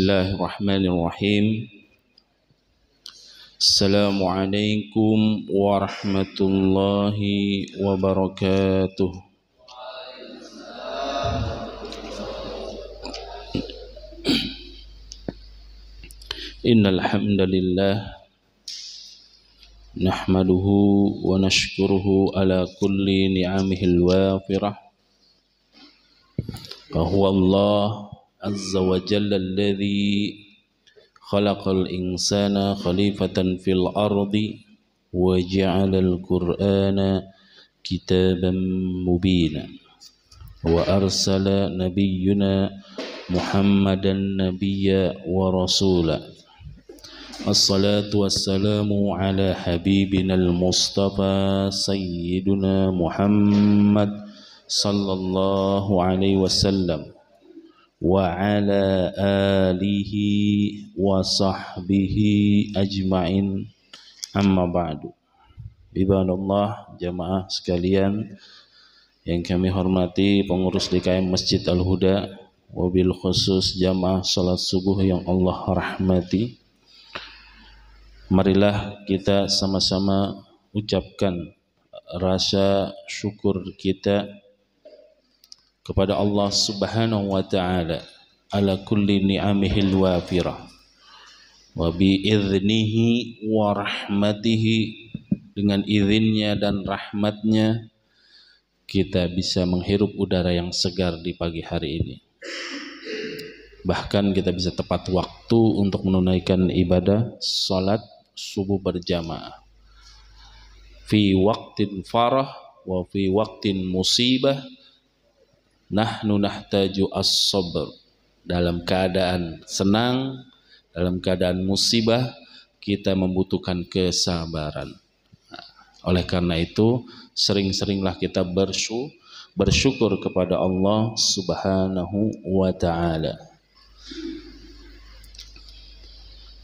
Bismillahirrahmanirrahim. Assalamualaikum warahmatullahi wabarakatuh. Innal hamdalillah nahmaduhu wa nashkuruhu ala kulli ni'amihil wafirah. Wa huwa Allah azza wa jalla alladhi khalaqal insana khalifatan fil ardi wa ja'alal qur'ana kitaban mubina wa arsala nabiyyuna Muhammadan nabiyya wa rasula. Assalatu wassalamu ala habibina al-mustafa sayyiduna Muhammad sallallahu alaihi wasallam wa ala alihi wa sahbihi ajma'in, amma ba'du. Ibadallah, jamaah sekalian yang kami hormati, pengurus DKM Masjid Al-Huda, wabil khusus jamaah salat subuh yang Allah rahmati. Marilah kita sama-sama ucapkan rasa syukur kita kepada Allah Subhanahu wa ta'ala ala kulli ni'amihil wafirah wa bi'idhnihi wa rahmatihi, dengan izinnya dan rahmatnya kita bisa menghirup udara yang segar di pagi hari ini. Bahkan kita bisa tepat waktu untuk menunaikan ibadah salat subuh berjamaah fi waqtin farah wa fi waqtin musibah. Nahnu nahtaju as-sabr, dalam keadaan senang, dalam keadaan musibah kita membutuhkan kesabaran. Oleh karena itu sering-seringlah kita bersyukur kepada Allah Subhanahu wa ta'ala.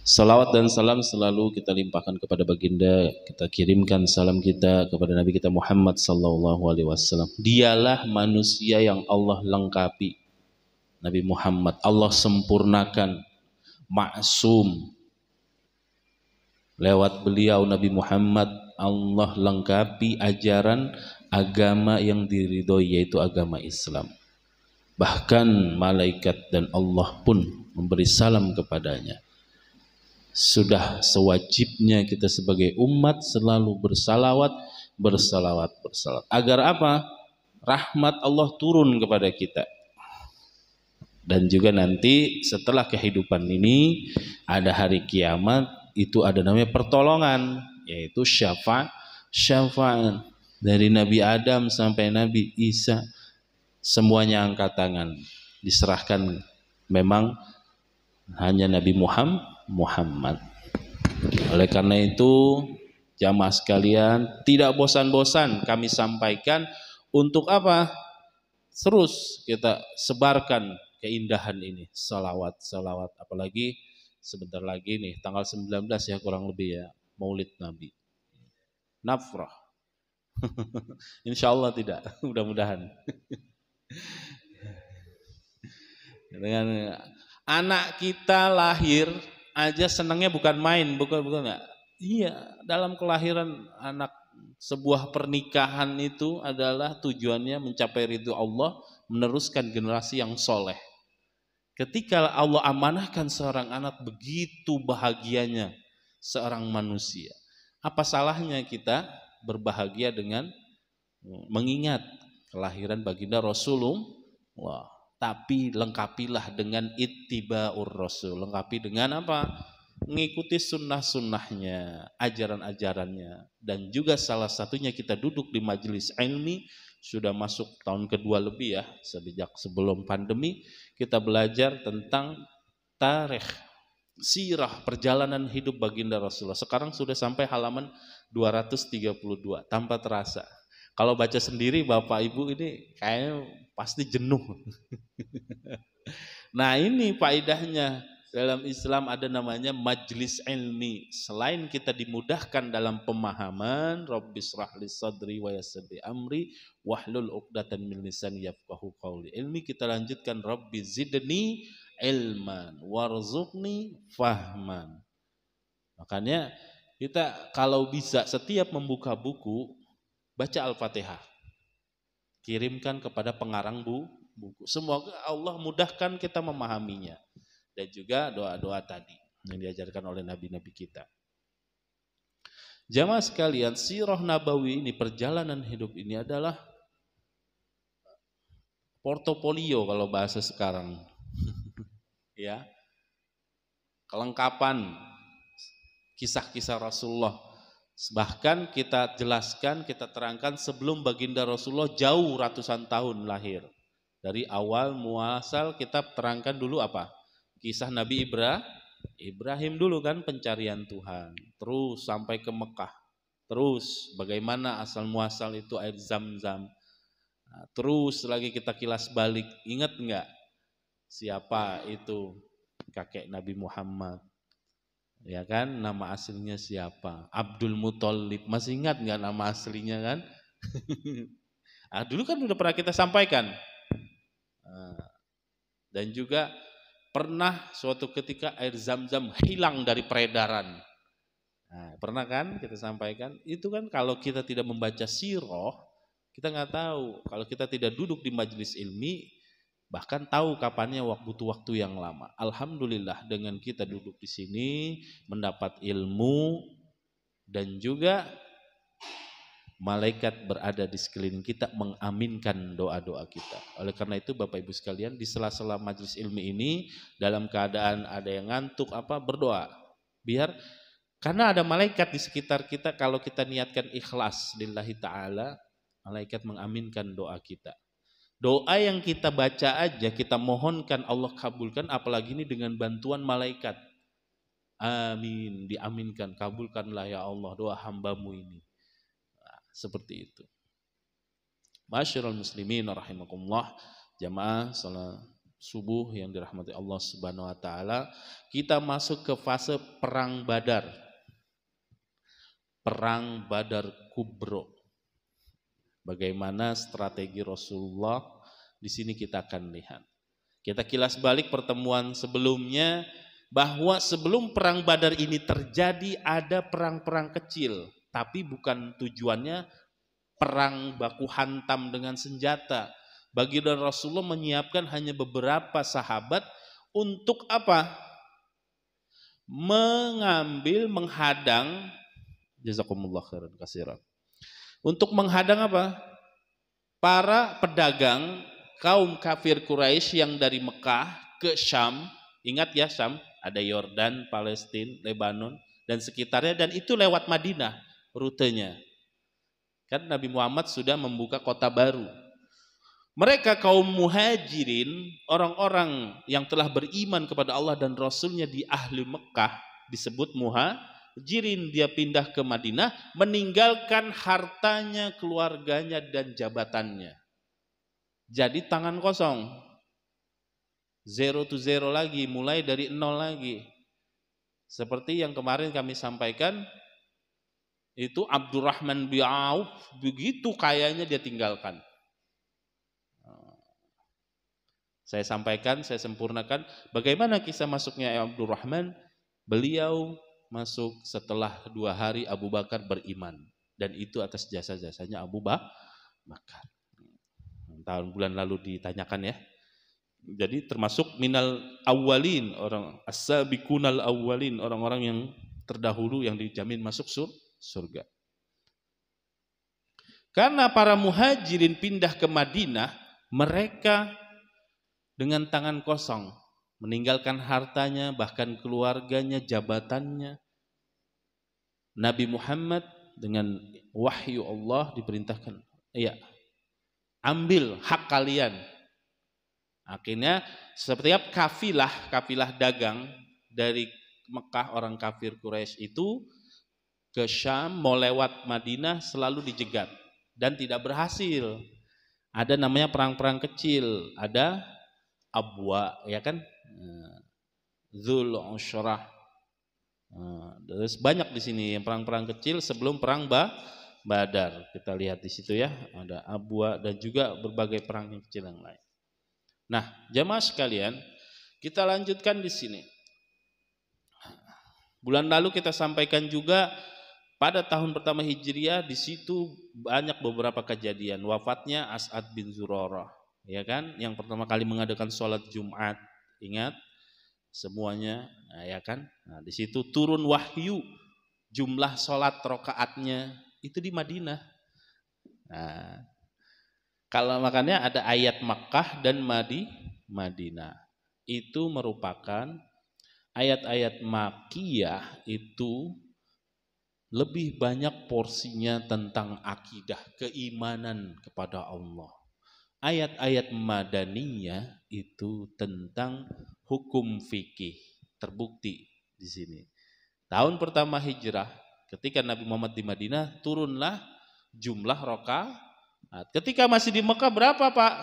Salawat dan salam selalu kita limpahkan kepada baginda, kita kirimkan salam kita kepada Nabi kita Muhammad sallallahu alaihi wasallam. Dialah manusia yang Allah lengkapi. Nabi Muhammad Allah sempurnakan, maksum. Lewat beliau Nabi Muhammad Allah lengkapi ajaran agama yang diridhoi, yaitu agama Islam. Bahkan malaikat dan Allah pun memberi salam kepadanya. Sudah sewajibnya kita sebagai umat selalu bersalawat. Agar apa? Rahmat Allah turun kepada kita. Dan juga nanti setelah kehidupan ini ada hari kiamat, itu ada namanya pertolongan, yaitu syafaat. Dari Nabi Adam sampai Nabi Isa semuanya angkat tangan, diserahkan memang hanya Nabi Muhammad. Oleh karena itu jamaah sekalian, tidak bosan-bosan kami sampaikan untuk apa? Terus kita sebarkan keindahan ini, salawat, apalagi sebentar lagi nih tanggal 19 ya kurang lebih ya, Maulid Nabi Nafrah. Insya Allah tidak, mudah-mudahan. Dengan anak kita lahir aja senangnya bukan main, bukan enggak. Iya, dalam kelahiran anak, sebuah pernikahan itu adalah tujuannya mencapai ridho Allah, meneruskan generasi yang soleh. Ketika Allah amanahkan seorang anak, begitu bahagianya seorang manusia. Apa salahnya kita berbahagia dengan mengingat kelahiran baginda Rasulullah? Tapi lengkapilah dengan ittiba'ur rasul. Lengkapi dengan apa? Mengikuti sunnah-sunnahnya, ajaran-ajarannya. Dan juga salah satunya kita duduk di majelis ilmi, sudah masuk tahun kedua lebih ya, sejak sebelum pandemi, kita belajar tentang tarikh, sirah, perjalanan hidup baginda Rasulullah. Sekarang sudah sampai halaman 232, tanpa terasa. Kalau baca sendiri Bapak Ibu ini kayaknya pasti jenuh. Nah ini faedahnya, dalam Islam ada namanya majlis ilmi. Selain kita dimudahkan dalam pemahaman, Rabbishrah li sadri wa yassir li amri wahlul 'uqdatam min lisani yafqahu qawli. Ilmi kita lanjutkan, Rabbi zidni ilman warzuqni fahman. Makanya kita kalau bisa setiap membuka buku baca Al-Fatihah, kirimkan kepada pengarang buku. Semoga Allah mudahkan kita memahaminya. Dan juga doa-doa tadi yang diajarkan oleh nabi-nabi kita. Jamaah sekalian, sirah nabawi ini, perjalanan hidup ini adalah portofolio kalau bahasa sekarang. Ya. Kelengkapan kisah-kisah Rasulullah. Bahkan kita jelaskan, kita terangkan sebelum baginda Rasulullah jauh ratusan tahun lahir. Dari awal muasal kita terangkan dulu apa? Kisah Nabi Ibrahim dulu kan, pencarian Tuhan. Terus sampai ke Mekah. Terus bagaimana asal muasal itu air Zam-Zam. Nah, terus lagi kita kilas balik. Ingat enggak siapa itu kakek Nabi Muhammad? Ya kan, nama aslinya siapa? Abdul Muthalib. Masih ingat enggak nama aslinya kan? Dulu kan udah pernah kita sampaikan. Dan juga pernah suatu ketika air Zam-Zam hilang dari peredaran. Nah, pernah kan kita sampaikan? Itu kan kalau kita tidak membaca sirah, kita nggak tahu. Kalau kita tidak duduk di majelis ilmi, bahkan tahu kapannya butuh waktu yang lama. Alhamdulillah dengan kita duduk di sini, mendapat ilmu, dan juga malaikat berada di sekeliling kita mengaminkan doa-doa kita. Oleh karena itu Bapak Ibu sekalian, di sela-sela majelis ilmi ini, dalam keadaan ada yang ngantuk berdoa. Karena ada malaikat di sekitar kita, kalau kita niatkan ikhlas lillahi ta'ala, malaikat mengaminkan doa kita. Doa yang kita baca aja, kita mohonkan Allah kabulkan, apalagi ini dengan bantuan malaikat. Amin, diaminkan, kabulkanlah ya Allah doa hambamu ini. Seperti itu. Masyarul muslimin rahimakumullah, jamaah salat subuh yang dirahmati Allah Subhanahu wa taala, kita masuk ke fase perang Badar. Perang Badar Kubro. Bagaimana strategi Rasulullah di sini kita akan lihat. Kita kilas balik pertemuan sebelumnya, bahwa sebelum perang Badar ini terjadi ada perang-perang kecil. Tapi bukan tujuannya perang baku hantam dengan senjata. Baginda Rasulullah menyiapkan hanya beberapa sahabat untuk apa? Menghadang, jazakumullah khairan katsiran. Untuk menghadang apa? Para pedagang kaum kafir Quraisy yang dari Mekah ke Syam. Ingat ya, Syam ada Yordan, Palestina, Lebanon dan sekitarnya, dan itu lewat Madinah rutenya. Kan Nabi Muhammad sudah membuka kota baru. Mereka kaum muhajirin, orang-orang yang telah beriman kepada Allah dan Rasulnya di ahli Mekah, disebut muhajirin. Dia pindah ke Madinah, meninggalkan hartanya, keluarganya dan jabatannya. Jadi tangan kosong. Zero to zero lagi, mulai dari nol lagi. Seperti yang kemarin kami sampaikan, itu Abdurrahman bin Auf, begitu kayanya dia tinggalkan. Saya sampaikan, saya sempurnakan bagaimana kisah masuknya Abdurrahman. Beliau masuk setelah 2 hari Abu Bakar beriman, dan itu atas jasa-jasanya Abu Bakar. Tahun bulan lalu ditanyakan ya. Jadi termasuk minal awwalin, orang as-sabiqunal awwalin, orang-orang yang terdahulu yang dijamin masuk surga. Karena para muhajirin pindah ke Madinah, mereka dengan tangan kosong, meninggalkan hartanya, bahkan keluarganya, jabatannya. Nabi Muhammad dengan wahyu Allah diperintahkan, ya, ambil hak kalian. Akhirnya setiap kafilah dagang dari Mekah, orang kafir Quraisy itu ke Syam mau lewat Madinah selalu dijegat dan tidak berhasil. Ada namanya perang-perang kecil, ada Abwa, ya kan, Dzul Ushrah. Terus banyak di sini yang perang-perang kecil sebelum perang Badar. Kita lihat di situ ya, ada Abwa dan juga berbagai perang yang kecil yang lain. Nah, jamaah sekalian, Kita lanjutkan di sini. Bulan lalu kita sampaikan juga pada tahun pertama Hijriah di situ banyak beberapa kejadian. Wafatnya As'ad bin Zurarah, ya kan? Yang pertama kali mengadakan sholat Jumat, ingat semuanya, nah, ya kan? Nah, di situ turun wahyu, jumlah sholat rokaatnya itu di Madinah. Nah, kalau makanya ada ayat Makkah dan Madinah. Itu merupakan ayat-ayat Makkiyah itu lebih banyak porsinya tentang akidah, keimanan kepada Allah. Ayat-ayat Madaniyah itu tentang hukum fikih. Terbukti di sini. Tahun pertama hijrah, ketika Nabi Muhammad di Madinah, turunlah jumlah rakaat. Ketika masih di Mekah berapa Pak?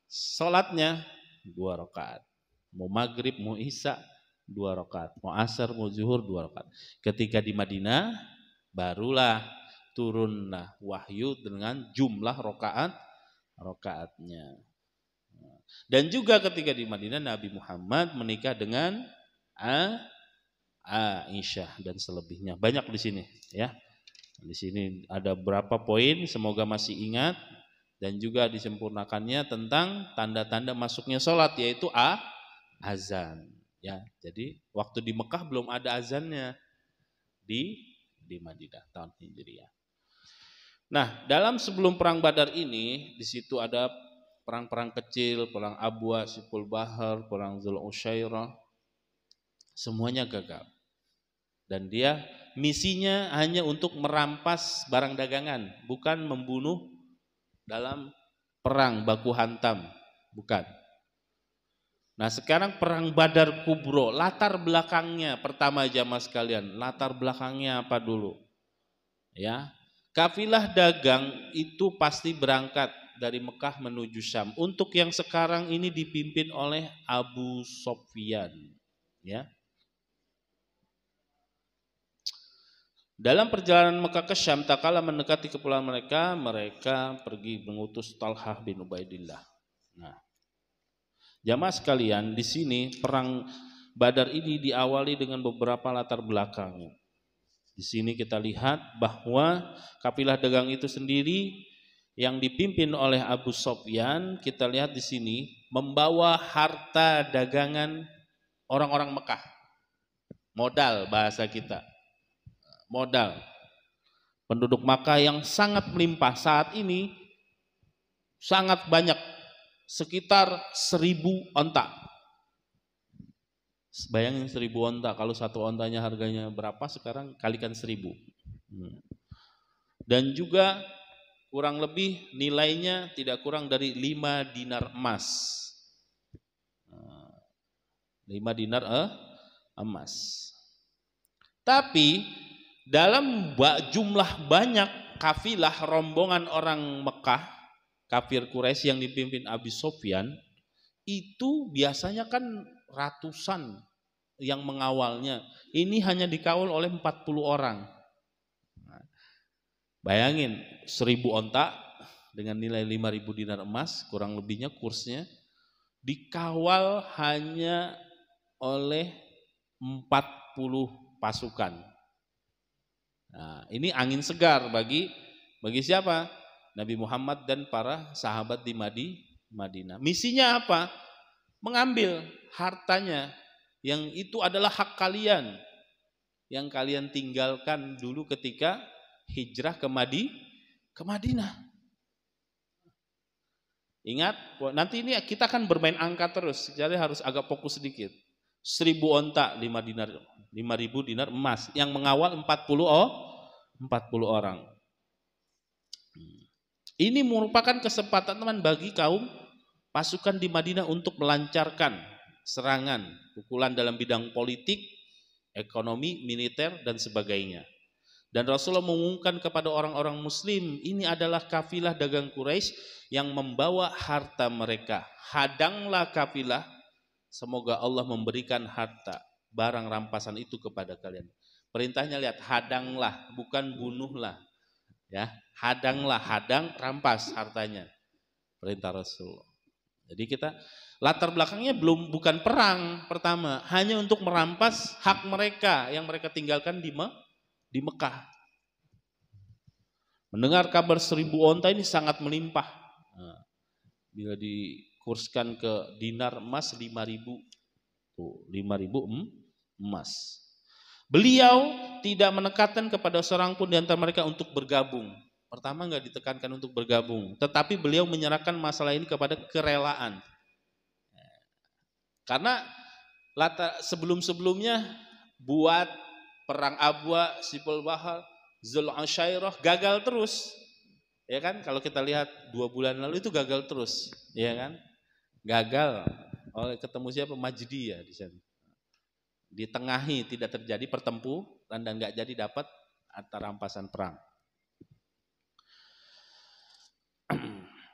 Salatnya 2 rakaat. Mau maghrib, mau isya 2 rakaat, mau asar, mau zuhur 2 rakaat. Ketika di Madinah barulah turunlah wahyu dengan jumlah rakaatnya. Dan juga ketika di Madinah Nabi Muhammad menikah dengan Aisyah dan selebihnya. Banyak di sini ya. Di sini ada berapa poin, semoga masih ingat, dan juga disempurnakannya tentang tanda-tanda masuknya sholat, yaitu azan. Ya, jadi waktu di Mekah belum ada azannya, di Madinah tahun Hijriah. Nah, dalam sebelum perang Badar ini, di situ ada perang-perang kecil, perang Abwa, Siful Bahar, perang Dzul Usyairah, semuanya gagal. Dan dia misinya hanya untuk merampas barang dagangan, bukan membunuh dalam perang baku hantam, bukan. Nah, sekarang perang Badar Kubro, latar belakangnya pertama jamaah sekalian, latar belakangnya apa dulu? Ya, kafilah dagang itu pasti berangkat dari Mekah menuju Syam. Untuk yang sekarang ini dipimpin oleh Abu Sofyan, ya. Dalam perjalanan Mekah ke Syam, tak kala mendekati kepulauan mereka pergi mengutus Talhah bin Ubaidillah. Nah, jamaah sekalian, di sini perang Badar ini diawali dengan beberapa latar belakang. Di sini kita lihat bahwa kafilah dagang itu sendiri yang dipimpin oleh Abu Sofyan, kita lihat di sini membawa harta dagangan orang-orang Mekah. Modal bahasa kita. Modal. Penduduk Makkah yang sangat melimpah saat ini sangat banyak, sekitar 1000 onta. Bayangin 1000 onta, kalau satu ontanya harganya berapa sekarang kalikan 1000. Dan juga kurang lebih nilainya tidak kurang dari 5 dinar emas. 5 dinar emas. Tapi dalam jumlah banyak kafilah rombongan orang Mekah, kafir Quraisy yang dipimpin Abi Sofyan, itu biasanya kan ratusan yang mengawalnya. Ini hanya dikawal oleh 40 orang. Bayangin 1000 onta dengan nilai 5000 dinar emas, kurang lebihnya kursnya, dikawal hanya oleh 40 pasukan. Nah, ini angin segar bagi siapa? Nabi Muhammad dan para sahabat di Madinah. Misinya apa? Mengambil hartanya yang itu adalah hak kalian, yang kalian tinggalkan dulu ketika hijrah ke Madinah. Ingat, nanti ini kita akan bermain angka terus, jadi harus agak fokus sedikit. 1000 onta 5.000 dinar emas, yang mengawal 40 orang. Ini merupakan kesempatan teman bagi kaum pasukan di Madinah untuk melancarkan serangan, pukulan dalam bidang politik, ekonomi, militer dan sebagainya. Dan Rasulullah mengumumkan kepada orang-orang muslim, ini adalah kafilah dagang Quraisy yang membawa harta mereka. Hadanglah kafilah, semoga Allah memberikan harta, barang rampasan itu kepada kalian. Perintahnya lihat, hadanglah, bukan bunuhlah. Ya, hadanglah, hadang rampas hartanya. Perintah Rasulullah. Jadi kita latar belakangnya bukan perang pertama, hanya untuk merampas hak mereka yang mereka tinggalkan di Mekah. Mendengar kabar 1.000 onta ini sangat melimpah. Nah, bila dikurskan ke dinar emas 5.000, tuh 5.000 emas. Beliau tidak menekankan kepada seorang pun di antara mereka untuk bergabung. Pertama nggak ditekankan untuk bergabung, tetapi beliau menyerahkan masalah ini kepada kerelaan. Karena sebelum-sebelumnya buat perang Abwa, Sipul Bahal, Zul Asyairah gagal terus. Ya kan? Kalau kita lihat 2 bulan lalu itu gagal terus, ya kan? Gagal oleh ketemu siapa? Majdi ya di sana. Ditengahi tidak terjadi pertempuran dan nggak jadi dapat antara rampasan perang.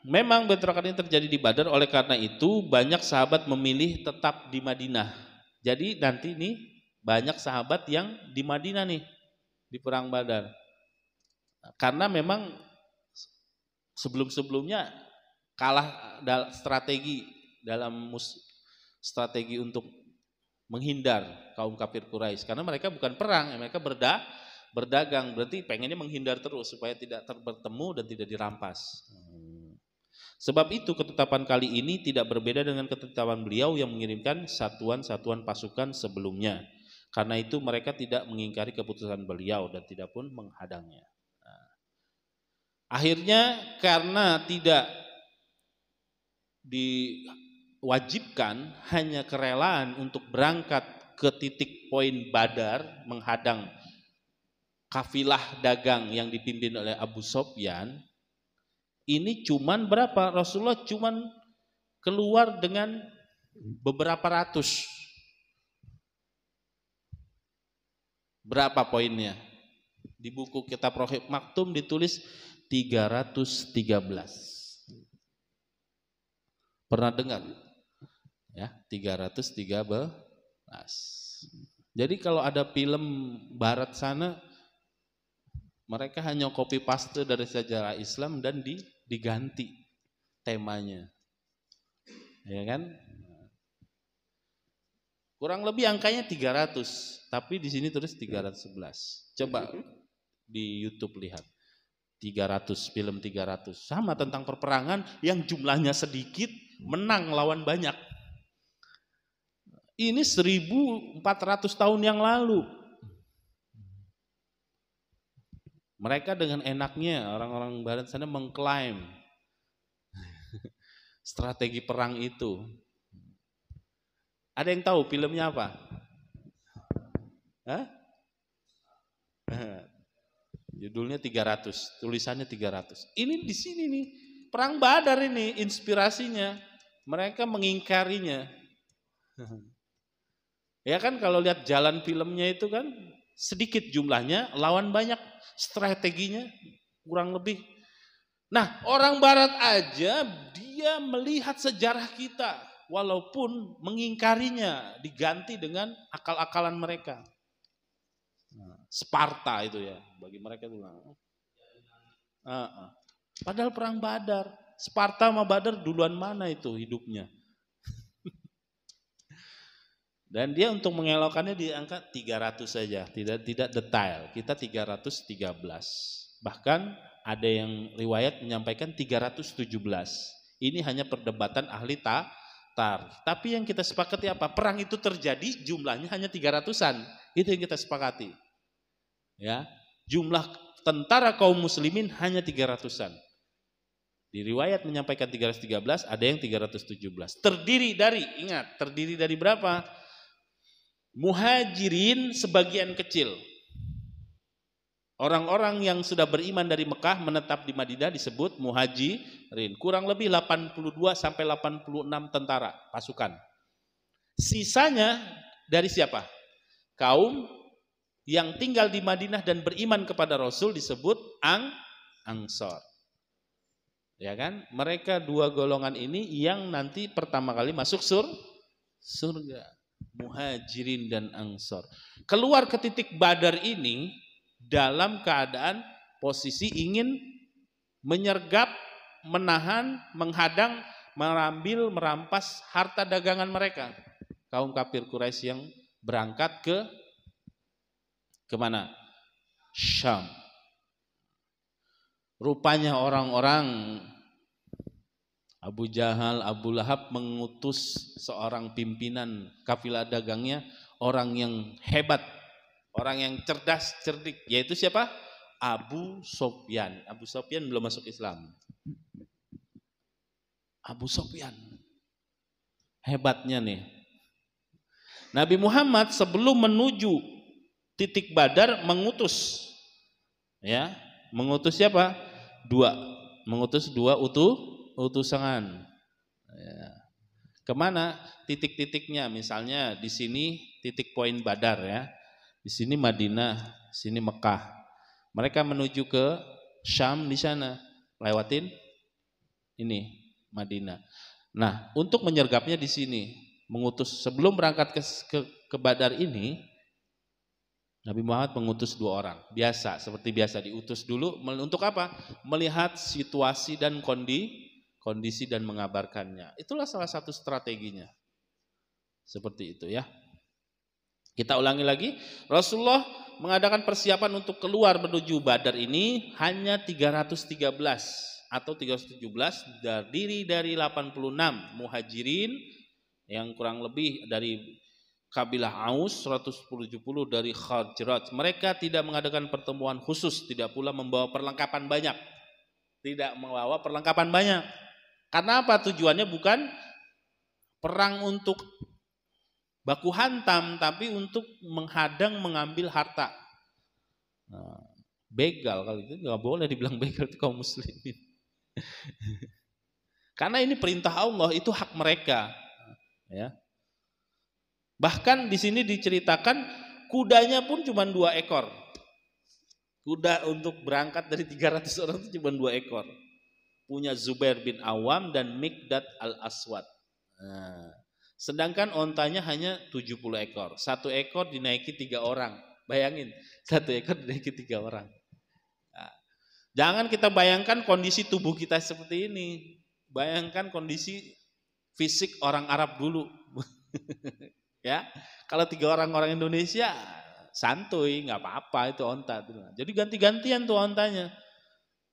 Memang bentrokan ini terjadi di Badar, oleh karena itu banyak sahabat memilih tetap di Madinah. Jadi nanti nih banyak sahabat yang di Madinah nih di perang Badar. Karena memang sebelum-sebelumnya kalah strategi strategi untuk menghindar kaum kafir Quraisy, karena mereka bukan perang, mereka berdagang, berarti pengennya menghindar terus supaya tidak bertemu dan tidak dirampas. Sebab itu ketetapan kali ini tidak berbeda dengan ketetapan beliau yang mengirimkan satuan-satuan pasukan sebelumnya. Karena itu mereka tidak mengingkari keputusan beliau dan tidak pun menghadangnya. Akhirnya karena tidak diwajibkan, hanya kerelaan untuk berangkat ke titik poin Badar menghadang kafilah dagang yang dipimpin oleh Abu Sufyan. Ini cuman berapa? Rasulullah cuman keluar dengan beberapa ratus. Berapa poinnya? Di buku kitab Rohib Maktum ditulis 313. Pernah dengar? Ya, 313. Jadi kalau ada film barat sana, mereka hanya copy paste dari sejarah Islam dan diganti temanya. Ya kan? Kurang lebih angkanya 300, tapi di sini tulis 311. Coba di YouTube lihat. 300, film 300. Sama tentang perperangan yang jumlahnya sedikit, menang lawan banyak. Ini 1.400 tahun yang lalu. Mereka dengan enaknya orang-orang barat sana mengklaim strategi perang itu. Ada yang tahu filmnya apa? Hah? Judulnya 300, tulisannya 300. Ini di sini nih, perang Badar ini inspirasinya. Mereka mengingkarinya. Ya kan kalau lihat jalan filmnya itu kan sedikit jumlahnya, lawan banyak, strateginya kurang lebih. Nah, orang barat aja dia melihat sejarah kita walaupun mengingkarinya, diganti dengan akal-akalan mereka. Sparta itu ya, bagi mereka itu. Padahal perang Badar, Sparta sama Badar duluan mana itu hidupnya? Dan dia untuk mengelokkannya di angka 300 saja, tidak detail. Kita 313. Bahkan ada yang riwayat menyampaikan 317. Ini hanya perdebatan ahli tarikh. Tapi yang kita sepakati apa? Perang itu terjadi jumlahnya hanya 300-an. Itu yang kita sepakati. Ya, jumlah tentara kaum muslimin hanya 300-an. Di riwayat menyampaikan 313, ada yang 317. Terdiri dari berapa? Muhajirin sebagian kecil. Orang-orang yang sudah beriman dari Mekah menetap di Madinah disebut muhajirin. Kurang lebih 82 sampai 86 tentara pasukan. Sisanya dari siapa? Kaum yang tinggal di Madinah dan beriman kepada Rasul disebut Ansor. Ya kan? Mereka dua golongan ini yang nanti pertama kali masuk surga. Muhajirin dan Ansor. Keluar ke titik Badar ini dalam keadaan posisi ingin menyergap, menahan, menghadang merampas harta dagangan mereka. Kaum kafir Quraisy yang berangkat ke mana? Syam. Rupanya orang-orang Abu Jahal, Abu Lahab mengutus seorang pimpinan kafilah dagangnya, orang yang hebat, orang yang cerdas, cerdik, yaitu siapa? Abu Sofyan. Abu Sofyan belum masuk Islam. Abu Sofyan. Hebatnya nih. Nabi Muhammad sebelum menuju titik Badar mengutus, ya, mengutus siapa? Mengutus dua utusan. Ya. Kemana titik-titiknya? Misalnya di sini titik poin Badar, ya. Di sini Madinah, sini Mekah. Mereka menuju ke Syam di sana, lewatin ini Madinah. Nah, untuk menyergapnya di sini, mengutus sebelum berangkat ke Badar ini, Nabi Muhammad mengutus 2 orang. Biasa, seperti biasa diutus dulu untuk apa? Melihat situasi dan kondisi dan mengabarkannya. Itulah salah satu strateginya. Seperti itu, ya. Kita ulangi lagi, Rasulullah mengadakan persiapan untuk keluar menuju Badar ini hanya 313 atau 317, terdiri dari 86 muhajirin yang kurang lebih dari kabilah Aus, 170 dari Khazraj. Mereka tidak mengadakan pertemuan khusus, tidak pula membawa perlengkapan banyak. Karena apa? Tujuannya bukan perang untuk baku hantam, tapi untuk menghadang, mengambil harta. Nah, begal, kalau itu nggak boleh dibilang begal itu kaum muslimin. Karena ini perintah Allah, itu hak mereka. Ya. Bahkan di sini diceritakan kudanya pun cuma 2 ekor. Kuda untuk berangkat dari 300 orang itu cuma 2 ekor. Punya Zubair bin Awam dan Mikdad al-Aswad. Nah, sedangkan ontanya hanya 70 ekor. 1 ekor dinaiki 3 orang. Bayangin, 1 ekor dinaiki 3 orang. Nah, jangan kita bayangkan kondisi tubuh kita seperti ini. Bayangkan kondisi fisik orang Arab dulu. Ya, kalau 3 orang Indonesia santuy, nggak apa-apa itu onta. Jadi ganti-gantian tuh ontanya,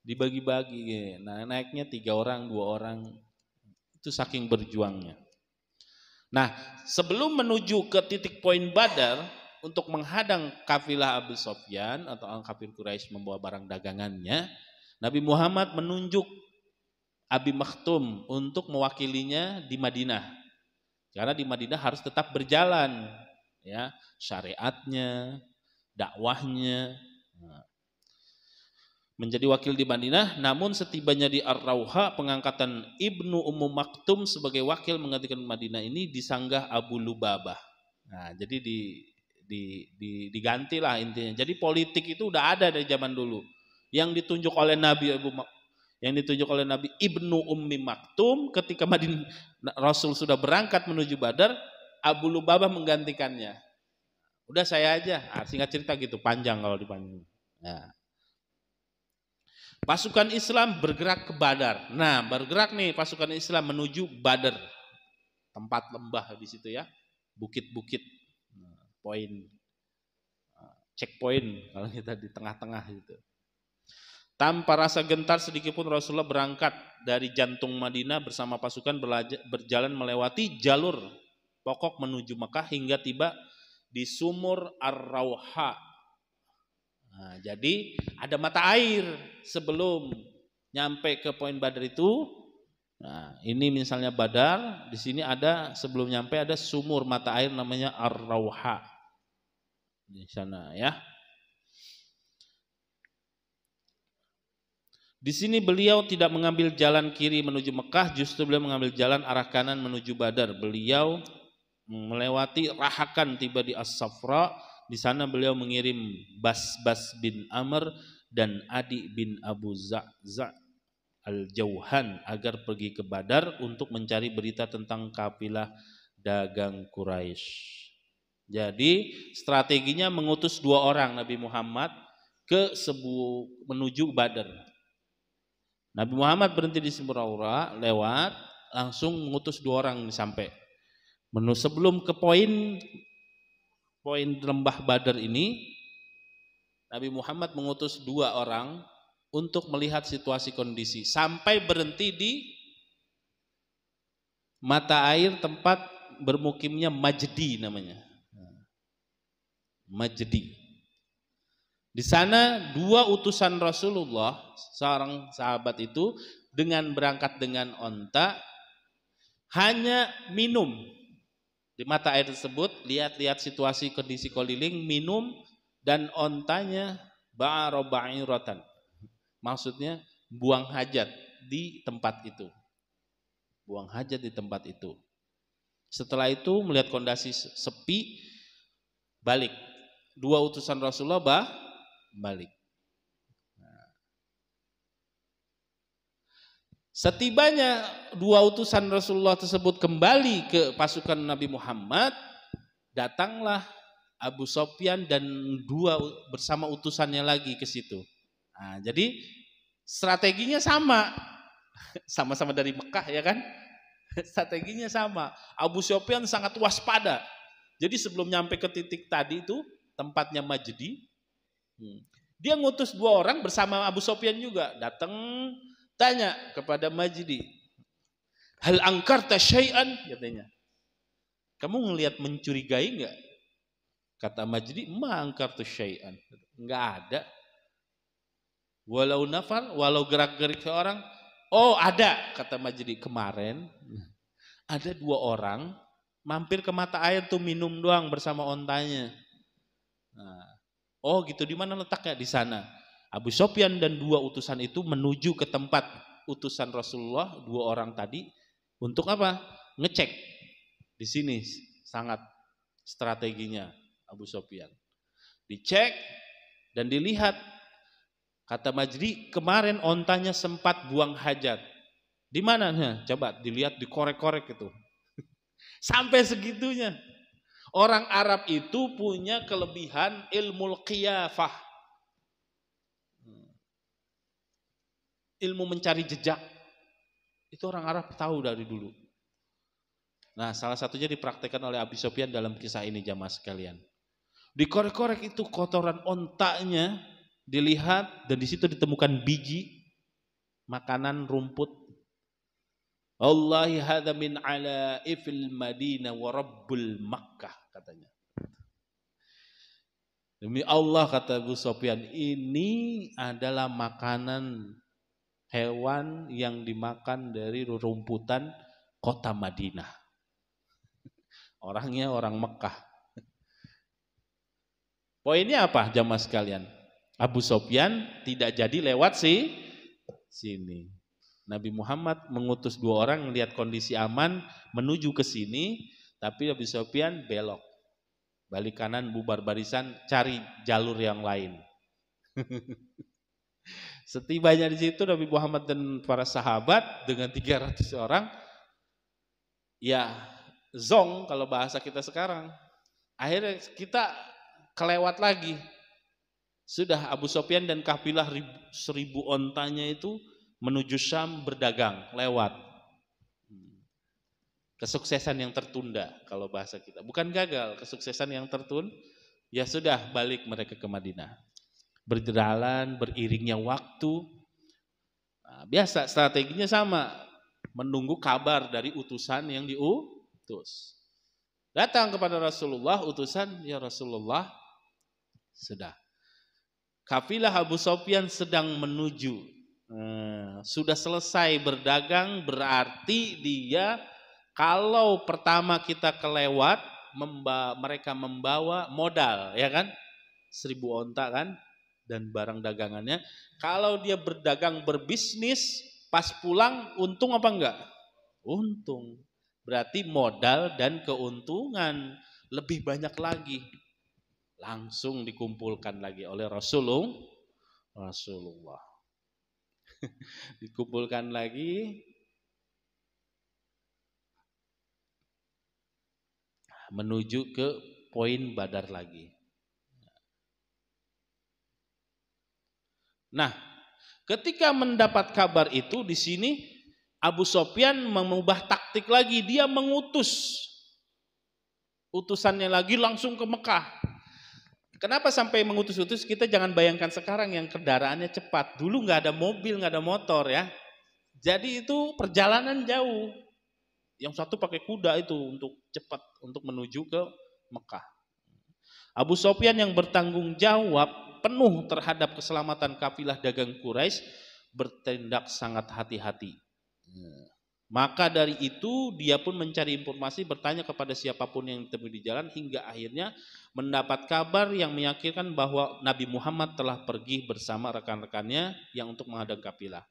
dibagi-bagi. Nah, naiknya 3 orang, 2 orang, itu saking berjuangnya. Nah, sebelum menuju ke titik poin Badar untuk menghadang kafilah Abu Sofyan atau orang kafir Quraisy membawa barang dagangannya, Nabi Muhammad menunjuk Abi Makhtum untuk mewakilinya di Madinah. Karena di Madinah harus tetap berjalan, ya, syariatnya, dakwahnya. Menjadi wakil di Madinah, namun setibanya di Ar-Rauha, pengangkatan Ibnu Ummu Maktum sebagai wakil menggantikan Madinah ini disanggah Abu Lubabah. Nah, jadi digantilah intinya. Jadi politik itu udah ada dari zaman dulu. Yang ditunjuk oleh Nabi Ibnu Ummi Maktum ketika Rasul sudah berangkat menuju Badar, Abu Lubabah menggantikannya. Udah saya aja, singkat cerita gitu, panjang kalau dipanjang. Nah. Pasukan Islam bergerak ke Badar. Nah, bergerak nih pasukan Islam menuju Badar. Tempat lembah di situ, ya. Bukit-bukit. Poin. Checkpoint kalau kita di tengah-tengah gitu. Tanpa rasa gentar sedikitpun Rasulullah berangkat dari jantung Madinah bersama pasukan berjalan melewati jalur pokok menuju Mekah hingga tiba di sumur Ar-Rauha. Nah, jadi ada mata air sebelum nyampe ke poin Badar itu. Nah, ini misalnya Badar, di sini ada sebelum nyampe ada sumur mata air namanya Ar-Rauha. Di sana, ya. Di sini beliau tidak mengambil jalan kiri menuju Mekah, justru beliau mengambil jalan arah kanan menuju Badar. Beliau melewati Rahakan, tiba di As-Safra. Di sana beliau mengirim Bas bin Amr dan Adi bin Abu Za'za al-Jauhan agar pergi ke Badar untuk mencari berita tentang kafilah dagang Quraisy. Jadi strateginya mengutus 2 orang Nabi Muhammad menuju Badar. Nabi Muhammad berhenti di sumur Ar-Rauha, lewat, langsung mengutus 2 orang sampai. Sebelum ke poin lembah Badar ini, Nabi Muhammad mengutus 2 orang untuk melihat situasi kondisi sampai berhenti di mata air tempat bermukimnya Majdi namanya. Majdi. Di sana 2 utusan Rasulullah, seorang sahabat itu dengan berangkat dengan onta hanya minum di mata air tersebut, lihat-lihat situasi kondisi keliling, minum, dan ontanya ba'iratan. Maksudnya buang hajat di tempat itu. Buang hajat di tempat itu. Setelah itu melihat kondisi sepi, balik. 2 utusan Rasulullah balik. Setibanya 2 utusan Rasulullah tersebut kembali ke pasukan Nabi Muhammad, datanglah Abu Sofyan dan 2 bersama utusannya lagi ke situ. Nah, jadi strateginya sama-sama dari Mekah ya kan? Strateginya sama. Abu Sofyan sangat waspada. Jadi sebelum nyampe ke titik tadi itu tempatnya Majdi, dia ngutus 2 orang bersama Abu Sofyan juga datang. Tanya kepada Majdi, hal angkarta syai'an, katanya. Kamu ngelihat mencurigai enggak? Kata Majdi, ma angkartu syai'an. Enggak ada. Walau nafar, walau gerak-gerik seorang. Oh ada, kata Majdi. Kemarin ada 2 orang mampir ke mata air tuh minum doang bersama ontanya. Nah, oh gitu, di mana letaknya? Di sana. Abu Sofyan dan 2 utusan itu menuju ke tempat utusan Rasulullah 2 orang tadi untuk apa? Ngecek. Di sini sangat strateginya Abu Sofyan. Dicek dan dilihat. Kata Majdi, kemarin ontanya sempat buang hajat. Di mana? Coba dilihat, dikorek-korek itu. Sampai segitunya. Orang Arab itu punya kelebihan ilmu qiyafah. Ilmu mencari jejak. Itu orang Arab tahu dari dulu. Nah, salah satunya dipraktekkan oleh Abu Sofyan dalam kisah ini, jamaah sekalian. Dikorek-korek itu kotoran ontanya, dilihat, dan di situ ditemukan biji makanan rumput. Wallahi hadza min alaifil Madinah wa rabbul Makkah, katanya. Demi Allah, kata Abu Sofyan, ini adalah makanan hewan yang dimakan dari rumputan kota Madinah. Orangnya orang Mekah. Poinnya apa, jamaah sekalian? Abu Sofyan tidak jadi lewat sini. Nabi Muhammad mengutus 2 orang melihat kondisi aman menuju ke sini, tapi Abu Sofyan belok. Balik kanan, bubar barisan, cari jalur yang lain. Setibanya di situ Nabi Muhammad dan para sahabat dengan 300 orang, ya zong kalau bahasa kita sekarang. Akhirnya kita kelewat lagi. Sudah Abu Sofyan dan kafilah 1000 ontanya itu menuju Syam berdagang, lewat. Kesuksesan yang tertunda kalau bahasa kita. Bukan gagal, kesuksesan yang tertunda. Ya sudah, balik mereka ke Madinah. Berjalan, beriringnya waktu. Nah, biasa strateginya sama, menunggu kabar dari utusan yang diutus. Datang kepada Rasulullah utusan, ya Rasulullah, sudah. Kafilah Abu Sofyan sedang menuju. Sudah selesai berdagang, berarti dia kalau pertama kita kelewat, mereka membawa modal, ya kan? 1000 onta kan? Dan barang dagangannya. Kalau dia berdagang berbisnis, pas pulang untung apa enggak? Untung. Berarti modal dan keuntungan lebih banyak lagi. Langsung dikumpulkan lagi oleh Rasulullah. Dikumpulkan lagi. Menuju ke poin Badar lagi. Nah, ketika mendapat kabar itu di sini Abu Sofyan mengubah taktik lagi, dia mengutus utusannya lagi langsung ke Mekah. Kenapa sampai mengutus-utus? Kita jangan bayangkan sekarang yang kendaraannya cepat. Dulu nggak ada mobil, nggak ada motor ya. Jadi itu perjalanan jauh. Yang satu pakai kuda itu untuk cepat untuk menuju ke Mekah. Abu Sofyan yang bertanggung jawab penuh terhadap keselamatan kafilah dagang Quraisy bertindak sangat hati-hati. Maka dari itu dia pun mencari informasi, bertanya kepada siapapun yang ditemui di jalan hingga akhirnya mendapat kabar yang meyakinkan bahwa Nabi Muhammad telah pergi bersama rekan-rekannya yang untuk menghadang kafilah.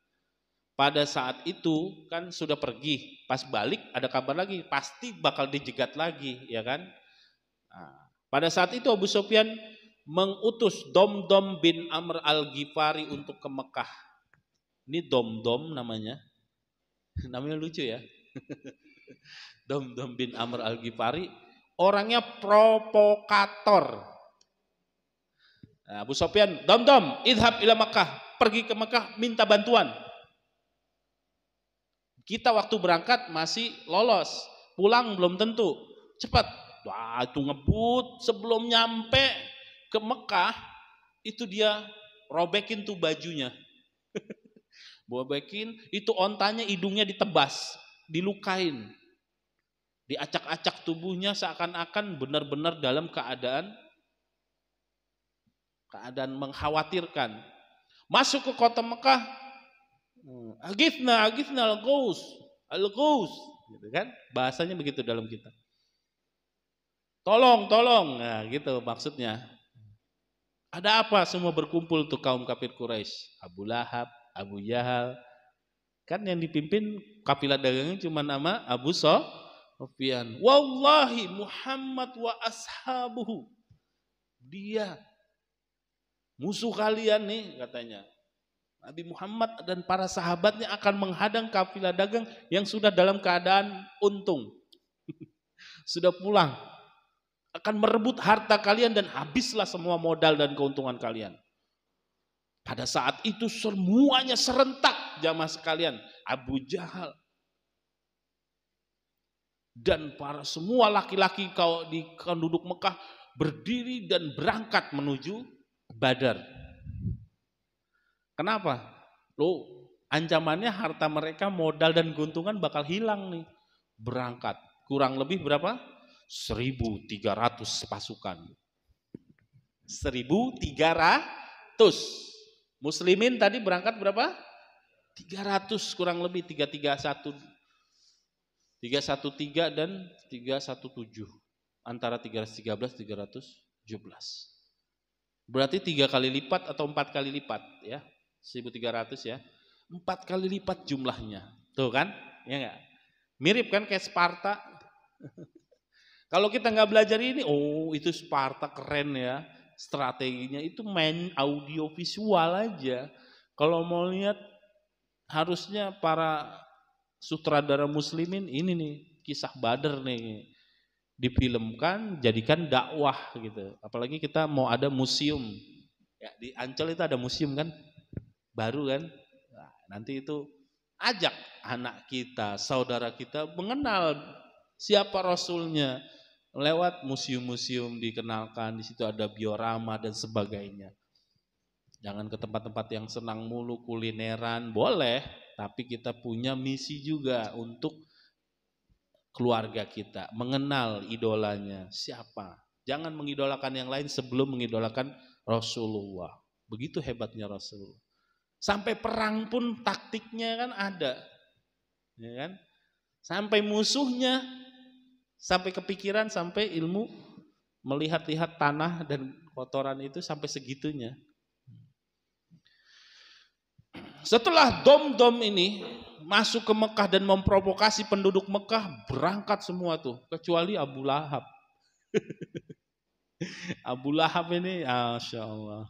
Pada saat itu kan sudah pergi, pas balik ada kabar lagi, pasti bakal dijegat lagi, ya kan? Nah, pada saat itu Abu Sufyan mengutus Domdom bin Amr al-Ghifari untuk ke Mekah. Ini Domdom namanya. Namanya lucu ya. Domdom bin Amr al-Ghifari orangnya provokator. Nah, Abu Sufyan, Domdom, idhab ila Makkah, pergi ke Mekah minta bantuan. Kita waktu berangkat masih lolos, pulang belum tentu. Cepat. Wah, itu ngebut, sebelum nyampe ke Mekah itu dia robekin tuh bajunya. Bobekin, itu ontanya hidungnya ditebas, dilukain, diacak-acak tubuhnya seakan-akan benar-benar dalam keadaan mengkhawatirkan. Masuk ke kota Mekah, agithna al-ghaus, gitu kan? Bahasanya begitu dalam kitab. Tolong, nah gitu maksudnya. Ada apa? Semua berkumpul tuh kaum kafir Quraisy, Abu Lahab, Abu Jahal, kan yang dipimpin kafilah dagangnya cuma nama Abu Sufyan. Wallahi Muhammad wa ashabuhu, dia musuh kalian nih katanya. Nabi Muhammad dan para sahabatnya akan menghadang kafilah dagang yang sudah dalam keadaan untung. Sudah pulang. Akan merebut harta kalian dan habislah semua modal dan keuntungan kalian. Pada saat itu semuanya serentak jamaah sekalian. Abu Jahal dan para semua laki-laki di penduduk Mekah berdiri dan berangkat menuju Badar. Kenapa? Ancamannya harta mereka, modal dan keuntungan bakal hilang nih. Berangkat. Kurang lebih berapa? 1.300 pasukan. 1.300. Muslimin tadi berangkat berapa? 300 kurang lebih, 313 dan 317. Antara 313 317. Berarti 3 kali lipat atau 4 kali lipat ya. 1.300 ya. 4 kali lipat jumlahnya. Tuh kan? Ya enggak? Mirip kan kayak Sparta. Kalau kita nggak belajar ini, oh itu Sparta keren ya. Strateginya itu main audio visual aja. Kalau mau lihat harusnya para sutradara muslimin ini nih kisah Badar nih difilmkan, jadikan dakwah gitu. Apalagi kita mau ada museum. Ya, di Ancol itu ada museum kan? Baru kan? Nah, nanti itu ajak anak kita, saudara kita mengenal siapa Rasulnya. Lewat museum-museum dikenalkan, di situ ada biorama dan sebagainya. Jangan ke tempat-tempat yang senang mulu, kulineran, boleh, tapi kita punya misi juga untuk keluarga kita, mengenal idolanya, siapa. Jangan mengidolakan yang lain sebelum mengidolakan Rasulullah. Begitu hebatnya Rasulullah. Sampai perang pun taktiknya kan ada. Ya kan? Sampai musuhnya, sampai kepikiran, sampai ilmu melihat-lihat tanah dan kotoran itu sampai segitunya. Setelah Domdom ini masuk ke Mekah dan memprovokasi penduduk Mekah, berangkat semua tuh, kecuali Abu Lahab. Abu Lahab ini, Masya Allah.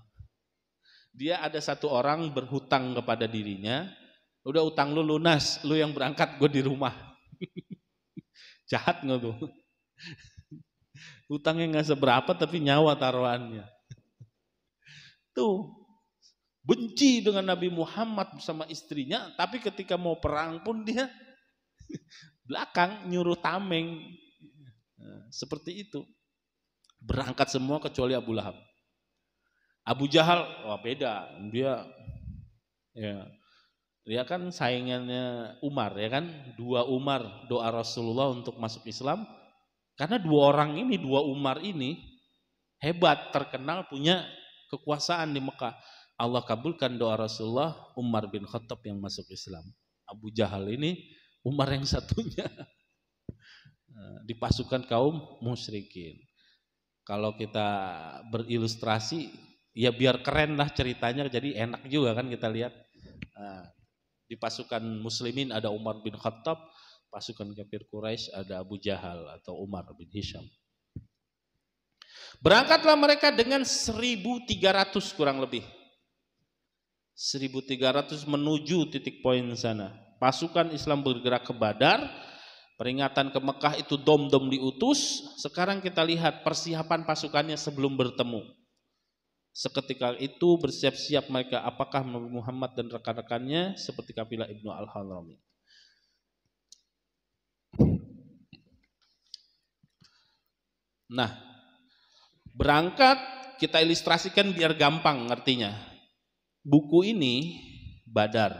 Dia ada satu orang berhutang kepada dirinya, udah utang lu lunas, lu yang berangkat, gue di rumah. Jahat nggak tuh? Utangnya nggak seberapa tapi nyawa taruhannya. Tuh benci dengan Nabi Muhammad bersama istrinya, tapi ketika mau perang pun dia belakang nyuruh tameng. Seperti itu. Berangkat semua kecuali Abu Lahab. Abu Jahal, wah beda. Dia kan saingannya Umar, ya kan? Dua Umar doa Rasulullah untuk masuk Islam. Karena dua Umar ini hebat, terkenal punya kekuasaan di Mekah. Allah kabulkan doa Rasulullah, Umar bin Khattab yang masuk Islam. Abu Jahal ini Umar yang satunya di pasukan kaum musyrikin. Kalau kita berilustrasi, ya biar keren lah ceritanya, jadi enak juga kan kita lihat. Di pasukan muslimin ada Umar bin Khattab, pasukan kafir Quraisy ada Abu Jahal atau Umar bin Hisham. Berangkatlah mereka dengan 1.300 kurang lebih. 1.300 menuju titik poin sana. Pasukan Islam bergerak ke Badar, peringatan ke Mekah itu dom-dom diutus. Sekarang kita lihat persiapan pasukannya sebelum bertemu. Seketika itu bersiap-siap mereka, apakah Nabi Muhammad dan rekan-rekannya seperti kafilah Ibnu Al-Hadrami. Nah, berangkat kita ilustrasikan biar gampang ngertinya. Buku ini Badar,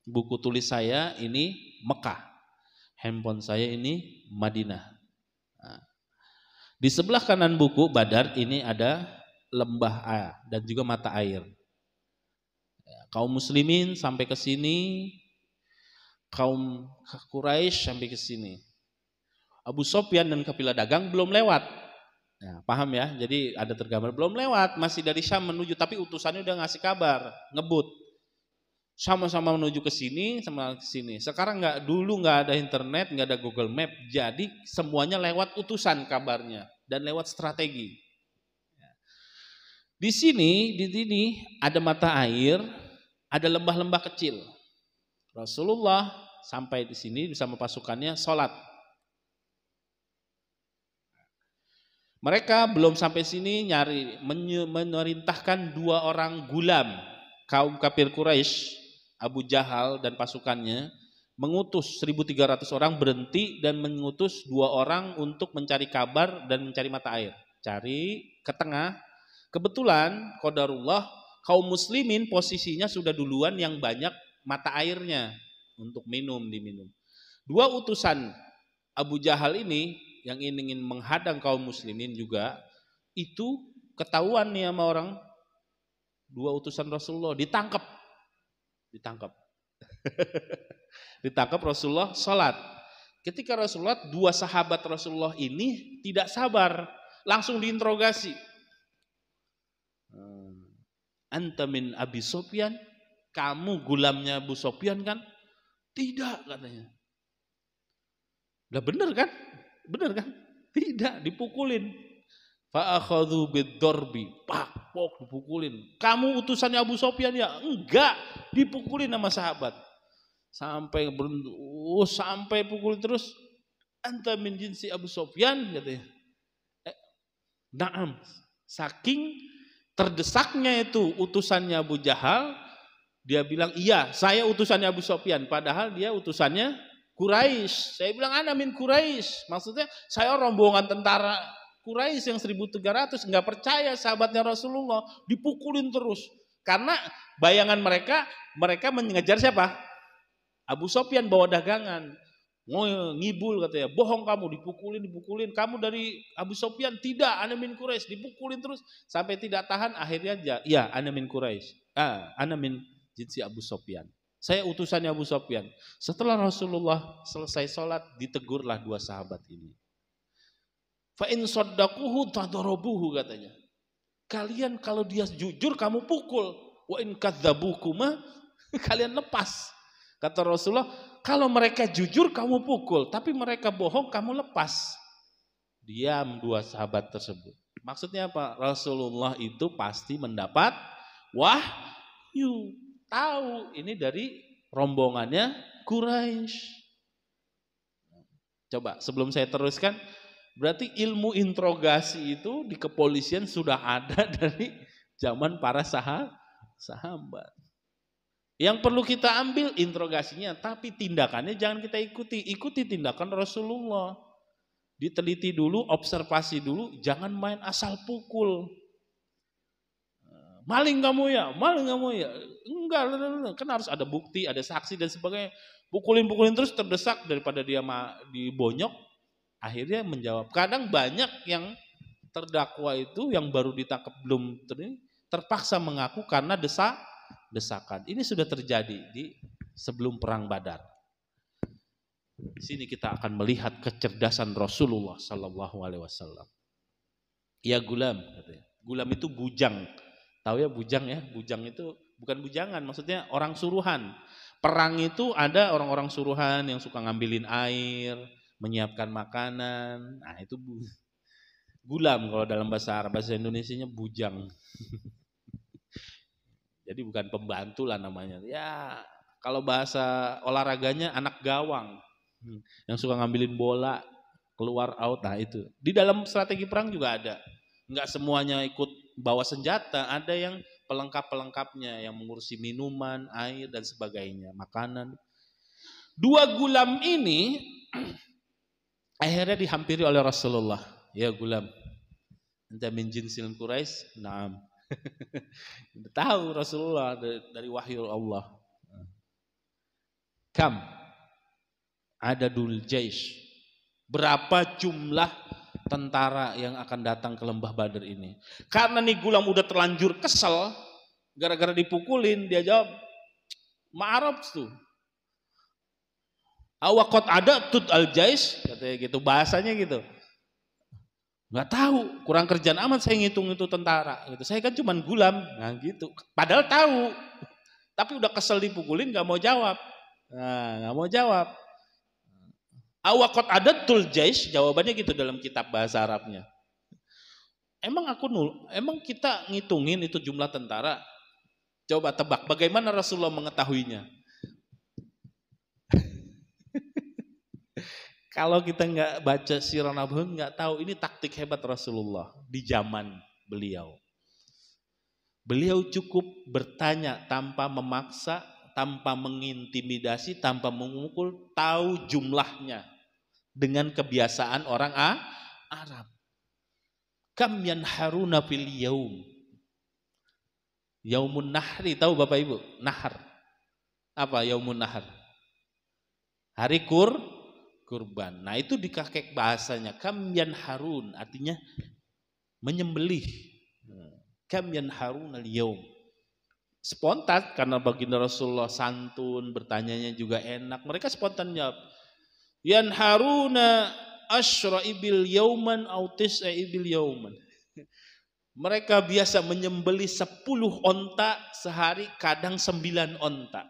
buku tulis saya ini Mekah, handphone saya ini Madinah. Nah, di sebelah kanan buku Badar ini ada lembah air dan juga mata air. Kaum muslimin sampai ke sini, kaum Quraisy sampai ke sini. Abu Sofyan dan kafilah dagang belum lewat. Nah, paham ya? Jadi ada tergambar belum lewat, masih dari Syam menuju, tapi utusannya udah ngasih kabar, ngebut. Sama-sama menuju ke sini, sama ke sini. Sekarang dulu nggak ada internet, nggak ada Google Map, jadi semuanya lewat utusan kabarnya dan lewat strategi. Di sini ada mata air, ada lembah-lembah kecil. Rasulullah sampai di sini bersama pasukannya sholat. Mereka belum sampai sini memerintahkan 2 orang gulam kaum kafir Quraisy, Abu Jahal dan pasukannya, mengutus 1.300 orang berhenti dan mengutus 2 orang untuk mencari kabar dan mencari mata air. Cari ke tengah. Kebetulan qadarullah kaum muslimin posisinya sudah duluan yang banyak mata airnya untuk diminum. 2 utusan Abu Jahal ini yang ingin menghadang kaum muslimin juga, itu ketahuan nih sama orang, 2 utusan Rasulullah ditangkap ditangkap Rasulullah sholat. Ketika Rasulullah, 2 sahabat Rasulullah ini tidak sabar, langsung diinterogasi. Anta min Abi Sofyan, kamu gulamnya Abu Sofyan kan? Tidak, katanya. Lah bener kan? Tidak, dipukulin. Fa'akhadhu bid-darbi, pok dipukulin. Kamu utusannya Abu Sofyan ya? Enggak, dipukulin sama sahabat. Sampai pukulin terus. Anta min jinsi Abu Sofyan, katanya. Naam, saking terdesaknya itu utusannya Abu Jahal, dia bilang, iya saya utusannya Abu Sofyan, padahal dia utusannya Quraisy. Saya bilang ana min Quraisy. Maksudnya saya rombongan tentara Quraisy yang 1.300, enggak percaya sahabatnya Rasulullah, dipukulin terus. Karena bayangan mereka mengejar siapa? Abu Sofyan bawa dagangan. Ngibul katanya, bohong kamu, dipukulin. Kamu dari Abu Sofyan? Tidak, ana min Quraisy. Dipukulin terus sampai tidak tahan, akhirnya ya ana min Quraisy. Ana min jinsi Abu Sofyan. Saya utusannya Abu Sofyan. Setelah Rasulullah selesai sholat, ditegurlah 2 sahabat ini. Fa in saddaquhu tadarabuhu, katanya. Kalian kalau dia jujur kamu pukul, wa in kadzabukuma kalian lepas. Kata Rasulullah, kalau mereka jujur kamu pukul, tapi mereka bohong kamu lepas. Diam 2 sahabat tersebut. Maksudnya apa? Rasulullah itu pasti mendapat wahyu. Tahu ini dari rombongannya Quraisy. Coba sebelum saya teruskan, berarti ilmu interogasi itu di kepolisian sudah ada dari zaman para sahabat. Yang perlu kita ambil interogasinya, tapi tindakannya jangan kita ikuti. Ikuti tindakan Rasulullah. Diteliti dulu, observasi dulu, jangan main asal pukul. Maling kamu ya, enggak, kan harus ada bukti, ada saksi dan sebagainya. Pukulin terus terdesak daripada dia dibonyok, akhirnya menjawab. Kadang banyak yang terdakwa itu yang baru ditangkap belum terpaksa mengaku karena desakan. Ini sudah terjadi di sebelum perang Badar. Di sini kita akan melihat kecerdasan Rasulullah Sallallahu Alaihi Wasallam. Ya gulam, katanya. Gulam itu bujang. Tahu ya bujang ya? Bujang itu bukan bujangan, maksudnya orang suruhan. Perang itu ada orang-orang suruhan yang suka ngambilin air, menyiapkan makanan. Nah itu gulam kalau dalam bahasa Arab, bahasa Indonesianya bujang. Jadi bukan pembantu lah namanya. Ya kalau bahasa olahraganya anak gawang. Yang suka ngambilin bola, keluar out, nah itu. Di dalam strategi perang juga ada. Enggak semuanya ikut bawa senjata, ada yang pelengkap-pelengkapnya, yang mengurusi minuman, air, dan sebagainya, makanan. Dua gulam ini akhirnya dihampiri oleh Rasulullah. Ya gulam, anta min jinsil Quraisy, naam. Tahu Rasulullah dari wahyu Allah. Kam adadul jaish, berapa jumlah tentara yang akan datang ke lembah Badar ini? Karena nih gulam udah terlanjur kesel gara-gara dipukulin, dia jawab ma'arab tuh. Awaqat ada tut al jaish, katanya gitu, bahasanya gitu. Nggak tahu, kurang kerjaan amat saya ngitung itu tentara gitu. Saya kan cuman gulam, nah gitu. Padahal tahu. Tapi udah kesel dipukulin nggak mau jawab. Nah, nggak mau jawab. Awaqat adatul jaish, jawabannya gitu dalam kitab bahasa Arabnya. Emang kita ngitungin itu jumlah tentara? Coba tebak, bagaimana Rasulullah mengetahuinya? Kalau kita nggak baca sirah Nabawi, nggak tahu ini taktik hebat Rasulullah di zaman beliau. Beliau cukup bertanya tanpa memaksa, tanpa mengintimidasi, tanpa memukul, tahu jumlahnya. Dengan kebiasaan orang Arab. Kam yanharuna fil yaum. Yaumun nahri, tahu Bapak Ibu? Nahar. Apa yaumun nahar? Hari kurban. Nah itu di kakek bahasanya. Kam yanharun, artinya menyembelih. Kam yanharun al yaum. Spontan, karena baginda Rasulullah santun, bertanyanya juga enak. Mereka spontan jawab. Yanharuna asyra ibil yauman au tis'a ibil yauman. Mereka biasa menyembelih 10 onta sehari, kadang 9 onta.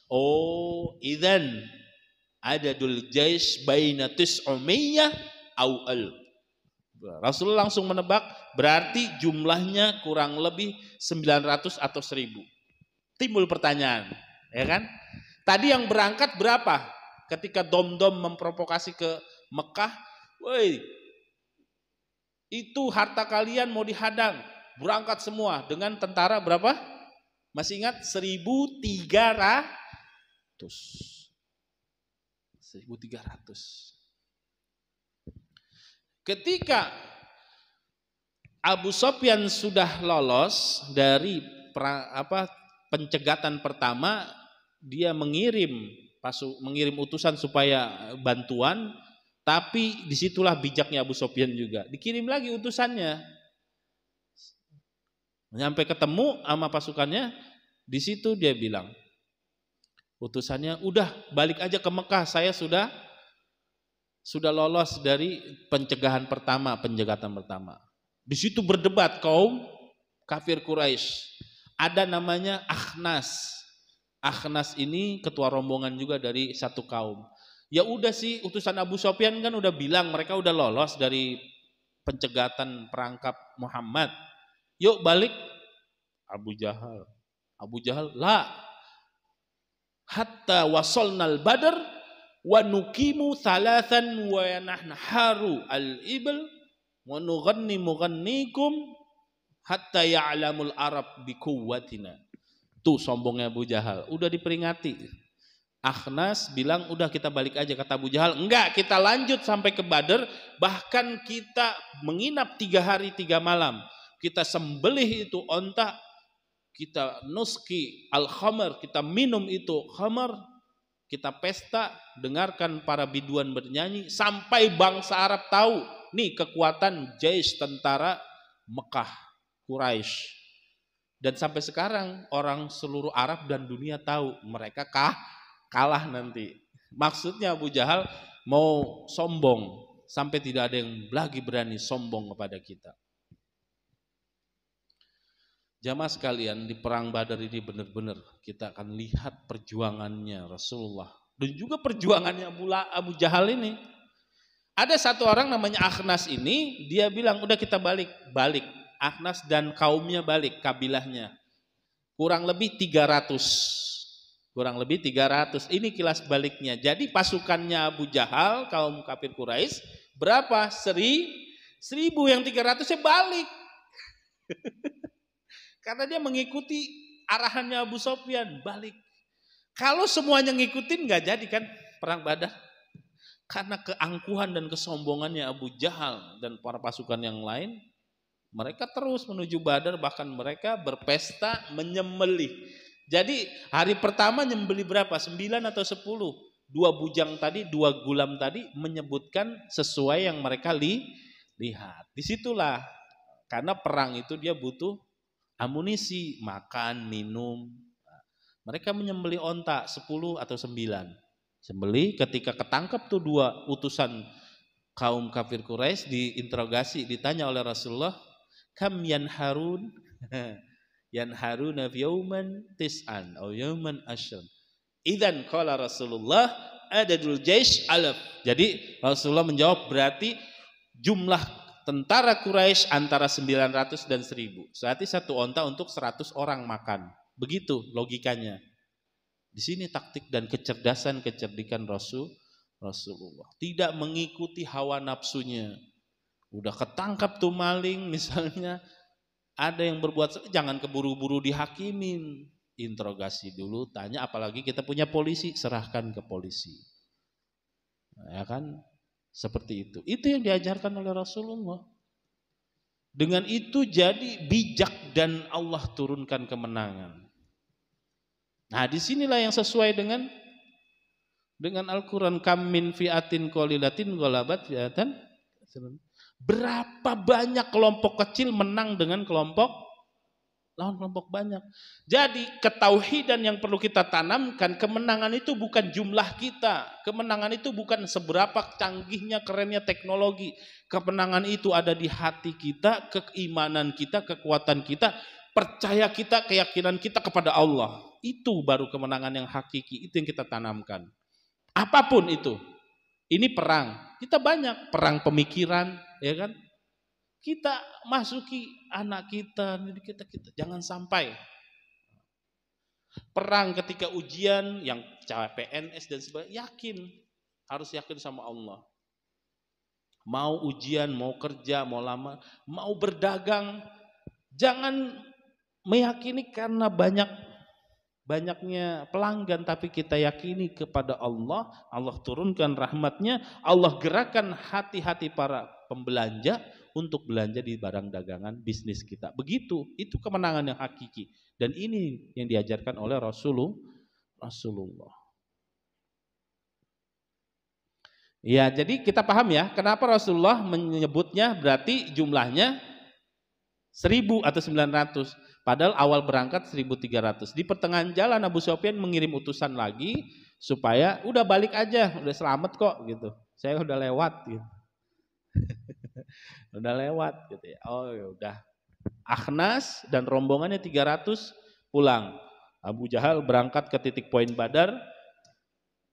Oh, idzan adadul jais baina tis'umiyah au al. Rasulullah langsung menebak, berarti jumlahnya kurang lebih 900 atau 1000. Timbul pertanyaan, ya kan? Tadi yang berangkat berapa? Ketika Dom-Dom memprovokasi ke Mekah, woi, itu harta kalian mau dihadang, berangkat semua dengan tentara berapa? Masih ingat? 1.300. 1.300. Ketika Abu Sufyan sudah lolos dari pencegatan pertama, dia mengirim utusan supaya bantuan, tapi disitulah bijaknya Abu Sufyan juga. Dikirim lagi utusannya, sampai ketemu sama pasukannya, di situ dia bilang, utusannya, udah balik aja ke Mekah, saya sudah lolos dari pencegahan pertama, penjegatan pertama. Di situ berdebat kaum kafir Quraisy. Ada namanya Akhnas. Akhnas ini ketua rombongan juga dari satu kaum. Ya udah sih, utusan Abu Sufyan kan udah bilang mereka udah lolos dari pencegatan perangkap Muhammad. Yuk balik. Abu Jahal, la. Hatta wasolnal Badar wa nukimu thalathan wa nahnaharu al-ibl wa nughanni mughannikum hatta ya'lamul Arab biquwwatina. Tuh sombongnya Abu Jahal, udah diperingati. Akhnas bilang udah kita balik aja, kata Abu Jahal enggak, kita lanjut sampai ke Badar, bahkan kita menginap 3 hari 3 malam. Kita sembelih itu onta, kita nuski al-khamar, kita minum itu khamar, kita pesta, dengarkan para biduan bernyanyi sampai bangsa Arab tahu nih kekuatan jais tentara Mekah, Quraisy. Dan sampai sekarang orang seluruh Arab dan dunia tahu mereka kalah nanti. Maksudnya Abu Jahal mau sombong sampai tidak ada yang lagi berani sombong kepada kita. Jamaah sekalian, di perang Badar ini benar-benar kita akan lihat perjuangannya Rasulullah dan juga perjuangannya Abu Jahal ini. Ada satu orang namanya Akhnas ini, dia bilang udah kita balik. Akhnas dan kaumnya balik, kabilahnya. Kurang lebih 300. Ini kilas baliknya. Jadi pasukannya Abu Jahal, kaum kafir Quraisy, berapa? 1.000 yang 300-nya balik. Karena dia mengikuti arahannya Abu Sufyan, balik. Kalau semuanya ngikutin nggak jadi kan perang Badar. Karena keangkuhan dan kesombongannya Abu Jahal dan para pasukan yang lain, mereka terus menuju Badar, bahkan mereka berpesta menyembelih. Jadi hari pertama nyembelih berapa? 9 atau 10? 2 bujang tadi, 2 gulam tadi menyebutkan sesuai yang mereka lihat. Disitulah, karena perang itu dia butuh amunisi, makan, minum. Mereka menyembelih onta 10 atau 9. Sembelih, ketika ketangkap tuh 2 utusan kaum kafir Quraisy, diinterogasi, ditanya oleh Rasulullah, kam yanharun yanharuna yauman tis'an atau yauman asyran. Idzan qala Rasulullah adadul jaish alaf. Jadi Rasulullah menjawab berarti jumlah tentara Quraisy antara 900 dan 1000. Berarti satu onta untuk 100 orang makan. Begitu logikanya. Di sini taktik dan kecerdikan Rasulullah. Tidak mengikuti hawa nafsunya. Udah ketangkap tuh maling misalnya, ada yang berbuat, jangan keburu-buru dihakimin. Interogasi dulu, tanya, apalagi kita punya polisi, serahkan ke polisi. Ya kan? Seperti itu. Itu yang diajarkan oleh Rasulullah. Dengan itu jadi bijak dan Allah turunkan kemenangan. Nah, disinilah yang sesuai dengan Al-Quran. Kam min fi'atin qalilatin ghalabat fi'atan. Berapa banyak kelompok kecil menang dengan lawan kelompok banyak. Jadi ketauhidan yang perlu kita tanamkan, kemenangan itu bukan jumlah kita. Kemenangan itu bukan seberapa canggihnya, kerennya teknologi. Kemenangan itu ada di hati kita, keimanan kita, kekuatan kita, percaya kita, keyakinan kita kepada Allah. Itu baru kemenangan yang hakiki, itu yang kita tanamkan. Apapun itu. Ini perang. Kita banyak perang pemikiran, ya kan? Kita masuki anak kita jangan sampai perang ketika ujian yang PNS dan sebagainya, harus yakin sama Allah. Mau ujian, mau kerja, mau lama, mau berdagang, jangan meyakini karena banyaknya pelanggan, tapi kita yakini kepada Allah. Allah turunkan rahmatnya, Allah gerakkan hati-hati para pembelanja untuk belanja di barang dagangan bisnis kita. Begitu, itu kemenangan yang hakiki. Dan ini yang diajarkan oleh Rasulullah. Ya, jadi kita paham ya, kenapa Rasulullah menyebutnya berarti jumlahnya 1000 atau 900. Padahal awal berangkat 1300. Di pertengahan jalan Abu Sufyan mengirim utusan lagi supaya udah balik aja, udah selamat kok gitu. Saya udah lewat gitu. Udah lewat gitu ya. Oh ya udah. Akhnas dan rombongannya 300 pulang. Abu Jahal berangkat ke titik poin Badar.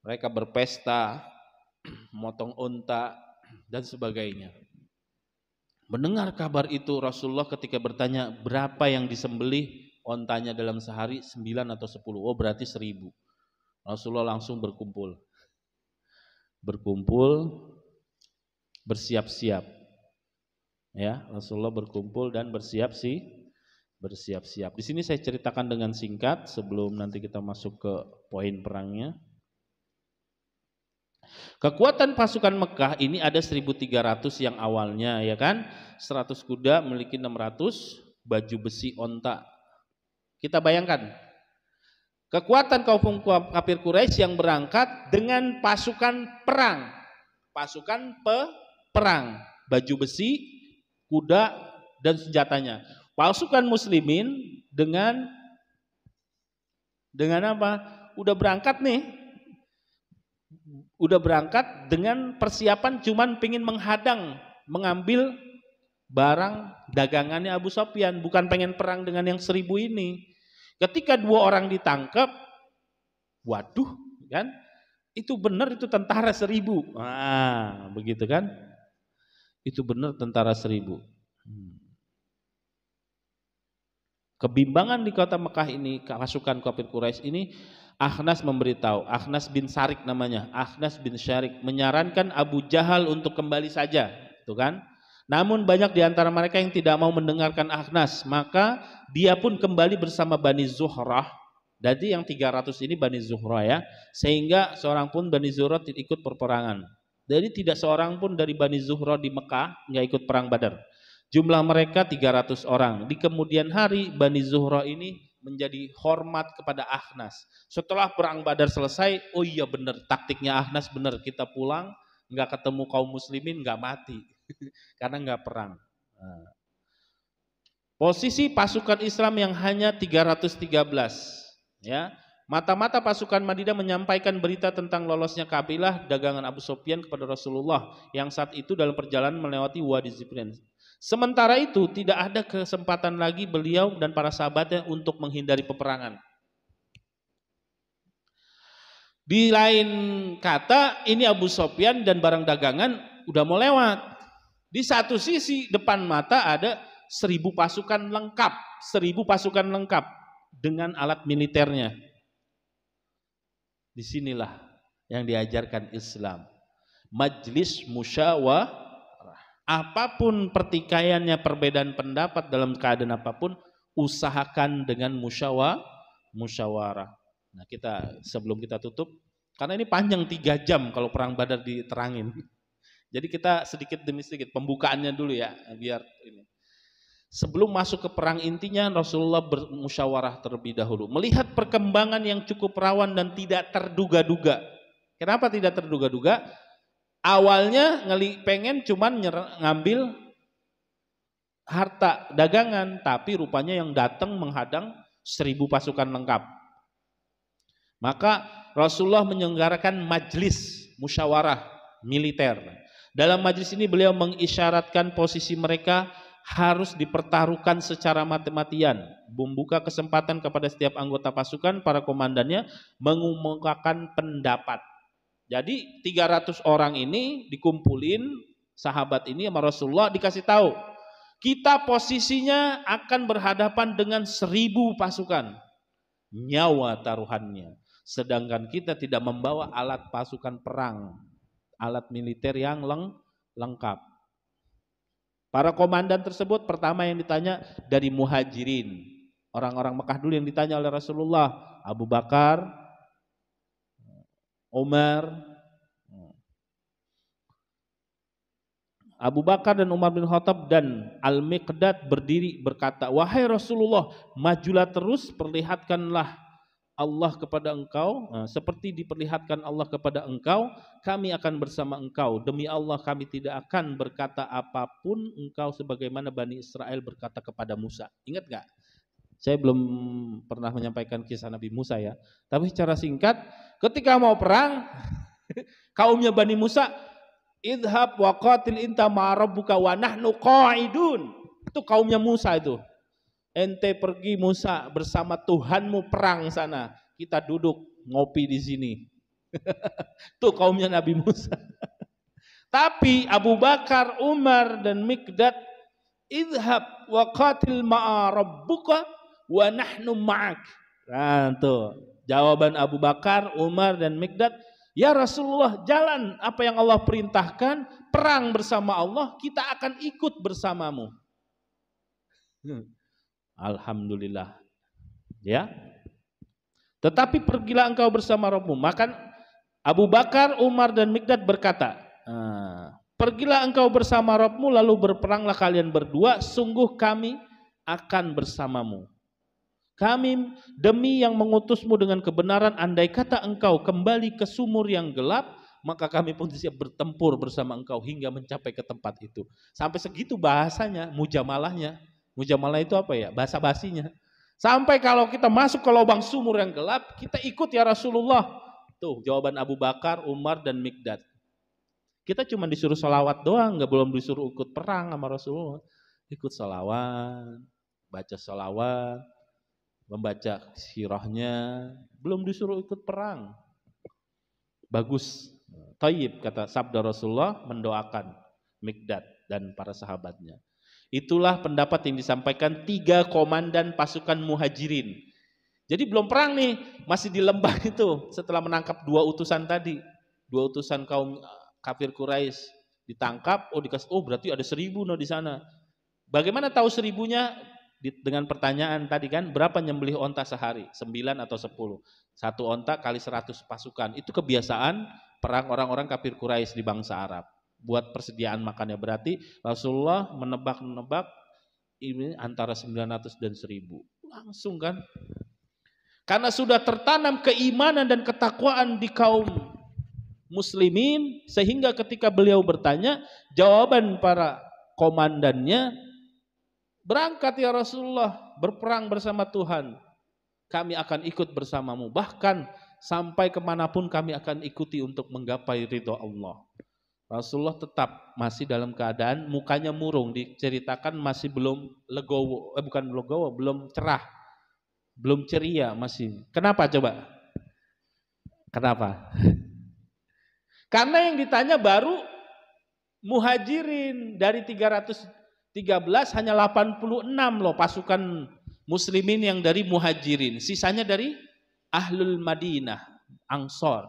Mereka berpesta, motong unta dan sebagainya. Mendengar kabar itu, Rasulullah ketika bertanya berapa yang disembelih ontanya dalam sehari, 9 atau 10. Oh berarti 1000. Rasulullah langsung berkumpul, bersiap-siap. Ya, Rasulullah berkumpul dan bersiap bersiap-siap. Di sini saya ceritakan dengan singkat sebelum nanti kita masuk ke poin perangnya. Kekuatan pasukan Mekah ini ada 1.300 yang awalnya, ya kan? 100 kuda memiliki 600 baju besi onta. Kita bayangkan, kekuatan kaum kafir Quraisy yang berangkat dengan pasukan perang. Pasukan perang, baju besi, kuda dan senjatanya. Pasukan muslimin dengan apa? Udah berangkat nih. Udah berangkat dengan persiapan cuman pengen menghadang, mengambil barang dagangannya Abu Sufyan, bukan pengen perang dengan yang 1.000 ini. Ketika 2 orang ditangkap, waduh, kan? Itu benar itu tentara 1.000. Nah, begitu kan? Itu benar tentara 1.000. Kebimbangan di kota Mekah ini, pasukan kafir Quraisy ini, Akhnas memberitahu, Akhnas bin Syarik namanya, Akhnas bin Syarik menyarankan Abu Jahal untuk kembali saja, itu kan? Namun banyak di antara mereka yang tidak mau mendengarkan Akhnas, maka dia pun kembali bersama Bani Zuhrah. Jadi yang 300 ini Bani Zuhrah ya, sehingga seorang pun Bani Zuhrah tidak ikut perperangan. Jadi tidak seorang pun dari Bani Zuhrah di Mekah nggak ikut perang Badar. Jumlah mereka 300 orang. Di kemudian hari Bani Zuhrah ini menjadi hormat kepada Akhnas. Setelah perang Badar selesai, oh iya benar taktiknya Akhnas benar, kita pulang nggak ketemu kaum muslimin nggak mati karena nggak perang. Nah. Posisi pasukan Islam yang hanya 313, ya. Mata-mata pasukan Madinah menyampaikan berita tentang lolosnya kabilah dagangan Abu Sufyan kepada Rasulullah yang saat itu dalam perjalanan melewati Wadi Zifrin. Sementara itu tidak ada kesempatan lagi beliau dan para sahabatnya untuk menghindari peperangan. Di lain kata, ini Abu Sufyan dan barang dagangan udah mau lewat. Di satu sisi depan mata ada 1.000 pasukan lengkap, 1.000 pasukan lengkap dengan alat militernya. Disinilah yang diajarkan Islam. Majlis musyawarah. Apapun pertikaiannya, perbedaan pendapat dalam keadaan apapun, usahakan dengan musyawarah. Nah, sebelum kita tutup, karena ini panjang 3 jam kalau perang Badar diterangin. Jadi kita sedikit demi sedikit pembukaannya dulu ya, biar ini. Sebelum masuk ke perang intinya, Rasulullah bermusyawarah terlebih dahulu. Melihat perkembangan yang cukup rawan dan tidak terduga-duga. Kenapa tidak terduga-duga? Awalnya pengen cuman ngambil harta dagangan, tapi rupanya yang datang menghadang 1.000 pasukan lengkap. Maka Rasulullah menyelenggarakan majlis musyawarah militer. Dalam majlis ini beliau mengisyaratkan posisi mereka harus dipertaruhkan secara mati-matian, membuka kesempatan kepada setiap anggota pasukan, para komandannya mengumumkakan pendapat. Jadi 300 orang ini dikumpulin, sahabat ini sama Rasulullah dikasih tahu, kita posisinya akan berhadapan dengan 1.000 pasukan, nyawa taruhannya. Sedangkan kita tidak membawa alat pasukan perang, alat militer yang lengkap. Para komandan tersebut pertama yang ditanya dari muhajirin, orang-orang Mekah dulu yang ditanya oleh Rasulullah, Abu Bakar, Umar dan Umar bin Khattab dan Al-Miqdad berdiri berkata, wahai Rasulullah, majulah terus, perlihatkanlah Allah kepada engkau, seperti diperlihatkan Allah kepada engkau, kami akan bersama engkau. Demi Allah kami tidak akan berkata apapun engkau sebagaimana Bani Israel berkata kepada Musa. Ingat gak? Saya belum pernah menyampaikan kisah Nabi Musa ya. Tapi secara singkat, ketika mau perang, kaumnya Bani Musa, idhab wa qatil inta ma'rabbuka wa nahnu qa'idun. Itu kaumnya Musa itu. Ente pergi Musa bersama Tuhanmu perang sana. Kita duduk ngopi di sini. Itu kaumnya Nabi Musa. Tapi Abu Bakar, Umar dan Miqdad, idhab wa qatil ma'rabbuka wa nahnu ma'ak. Nah, tuh jawaban Abu Bakar, Umar dan Miqdad, ya Rasulullah, jalan apa yang Allah perintahkan, perang bersama Allah, kita akan ikut bersamamu. Alhamdulillah. Ya. Tetapi pergilah engkau bersama Rabbmu. Maka Abu Bakar, Umar dan Mikdad berkata, pergilah engkau bersama Rabbmu lalu berperanglah kalian berdua, sungguh kami akan bersamamu. Kami demi yang mengutusmu dengan kebenaran, andai kata engkau kembali ke sumur yang gelap, maka kami pun siap bertempur bersama engkau hingga mencapai ke tempat itu. Sampai segitu bahasanya, mujamalahnya. Mujamalah itu apa ya? Bahasa basinya. Sampai kalau kita masuk ke lubang sumur yang gelap, kita ikut ya Rasulullah. Tuh jawaban Abu Bakar, Umar dan Mikdad. Kita cuma disuruh sholawat doang, belum disuruh ikut perang sama Rasulullah. Ikut sholawat, baca sholawat, membaca sirahnya, belum disuruh ikut perang. Bagus, thayyib kata sabda Rasulullah mendoakan Mikdad dan para sahabatnya. Itulah pendapat yang disampaikan 3 komandan pasukan muhajirin. Jadi belum perang nih, masih di lembah itu setelah menangkap 2 utusan tadi. 2 utusan kaum kafir Quraisy ditangkap, berarti ada 1000 di sana. Bagaimana tahu 1000-nya? Dengan pertanyaan tadi kan, berapa nyembelih onta sehari? 9 atau 10. 1 onta kali 100 pasukan. Itu kebiasaan perang orang-orang kafir Quraisy di bangsa Arab. Buat persediaan makannya, berarti Rasulullah menebak-nebak ini antara 900 dan 1000. Langsung kan? Karena sudah tertanam keimanan dan ketakwaan di kaum muslimin, sehingga ketika beliau bertanya, jawaban para komandannya, berangkat ya Rasulullah, berperang bersama Tuhan. Kami akan ikut bersamamu. Bahkan sampai kemanapun kami akan ikuti untuk menggapai ridho Allah. Rasulullah tetap masih dalam keadaan mukanya murung, diceritakan masih belum legowo, belum cerah, belum ceria masih. Kenapa coba? Kenapa? Karena yang ditanya baru muhajirin, dari 313 hanya 86 loh pasukan muslimin yang dari muhajirin, sisanya dari ahlul Madinah, Ansor.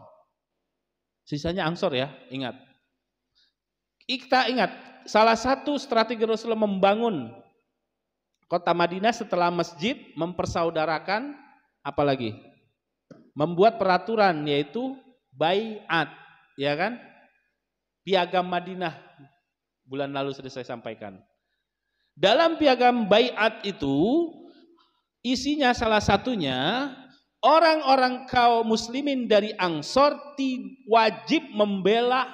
Sisanya Ansor ya, ingat. Kita ingat, salah satu strategi Rasulullah membangun kota Madinah setelah masjid, mempersaudarakan, apalagi membuat peraturan, yaitu baiat, ya kan? Piagam Madinah bulan lalu sudah saya sampaikan. Dalam piagam baiat itu isinya salah satunya orang-orang kaum muslimin dari Ansor wajib membela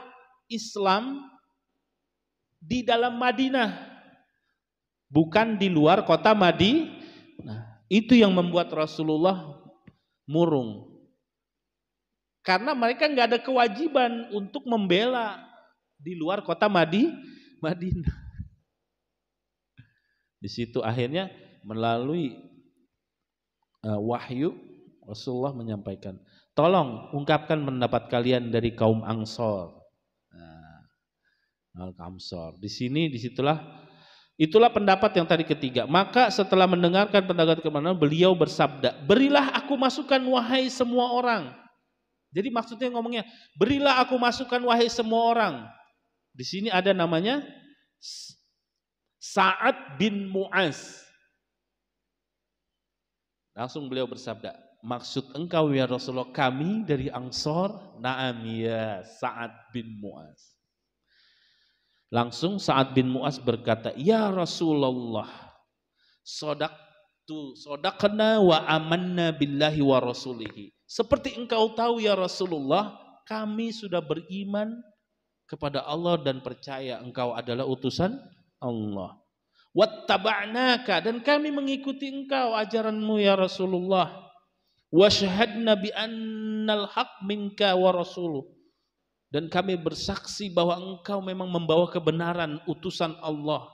Islam di dalam Madinah, bukan di luar kota Madinah. Nah, itu yang membuat Rasulullah murung. Karena mereka nggak ada kewajiban untuk membela di luar kota Madinah. Di situ akhirnya melalui wahyu Rasulullah menyampaikan, tolong ungkapkan pendapat kalian dari kaum Ansor. Al-Kamsor. Itulah pendapat yang tadi ketiga. Maka setelah mendengarkan pendapat kemana, beliau bersabda, berilah aku masukan wahai semua orang. Jadi maksudnya ngomongnya, berilah aku masukan wahai semua orang. Di sini ada namanya Sa'ad bin Mu'az. Langsung beliau bersabda, maksud engkau ya Rasulullah kami dari Ansor? Naam ya Sa'ad bin Mu'az. Langsung Sa'ad bin Mu'az berkata, ya Rasulullah, sodaqna wa amanna billahi wa rasulihi. Seperti engkau tahu ya Rasulullah, kami sudah beriman kepada Allah dan percaya engkau adalah utusan Allah. Wattaba'naka, dan kami mengikuti engkau ajaranmu ya Rasulullah. Wa syahadna bi annal haq minka wa rasuluh. Dan kami bersaksi bahwa engkau memang membawa kebenaran utusan Allah.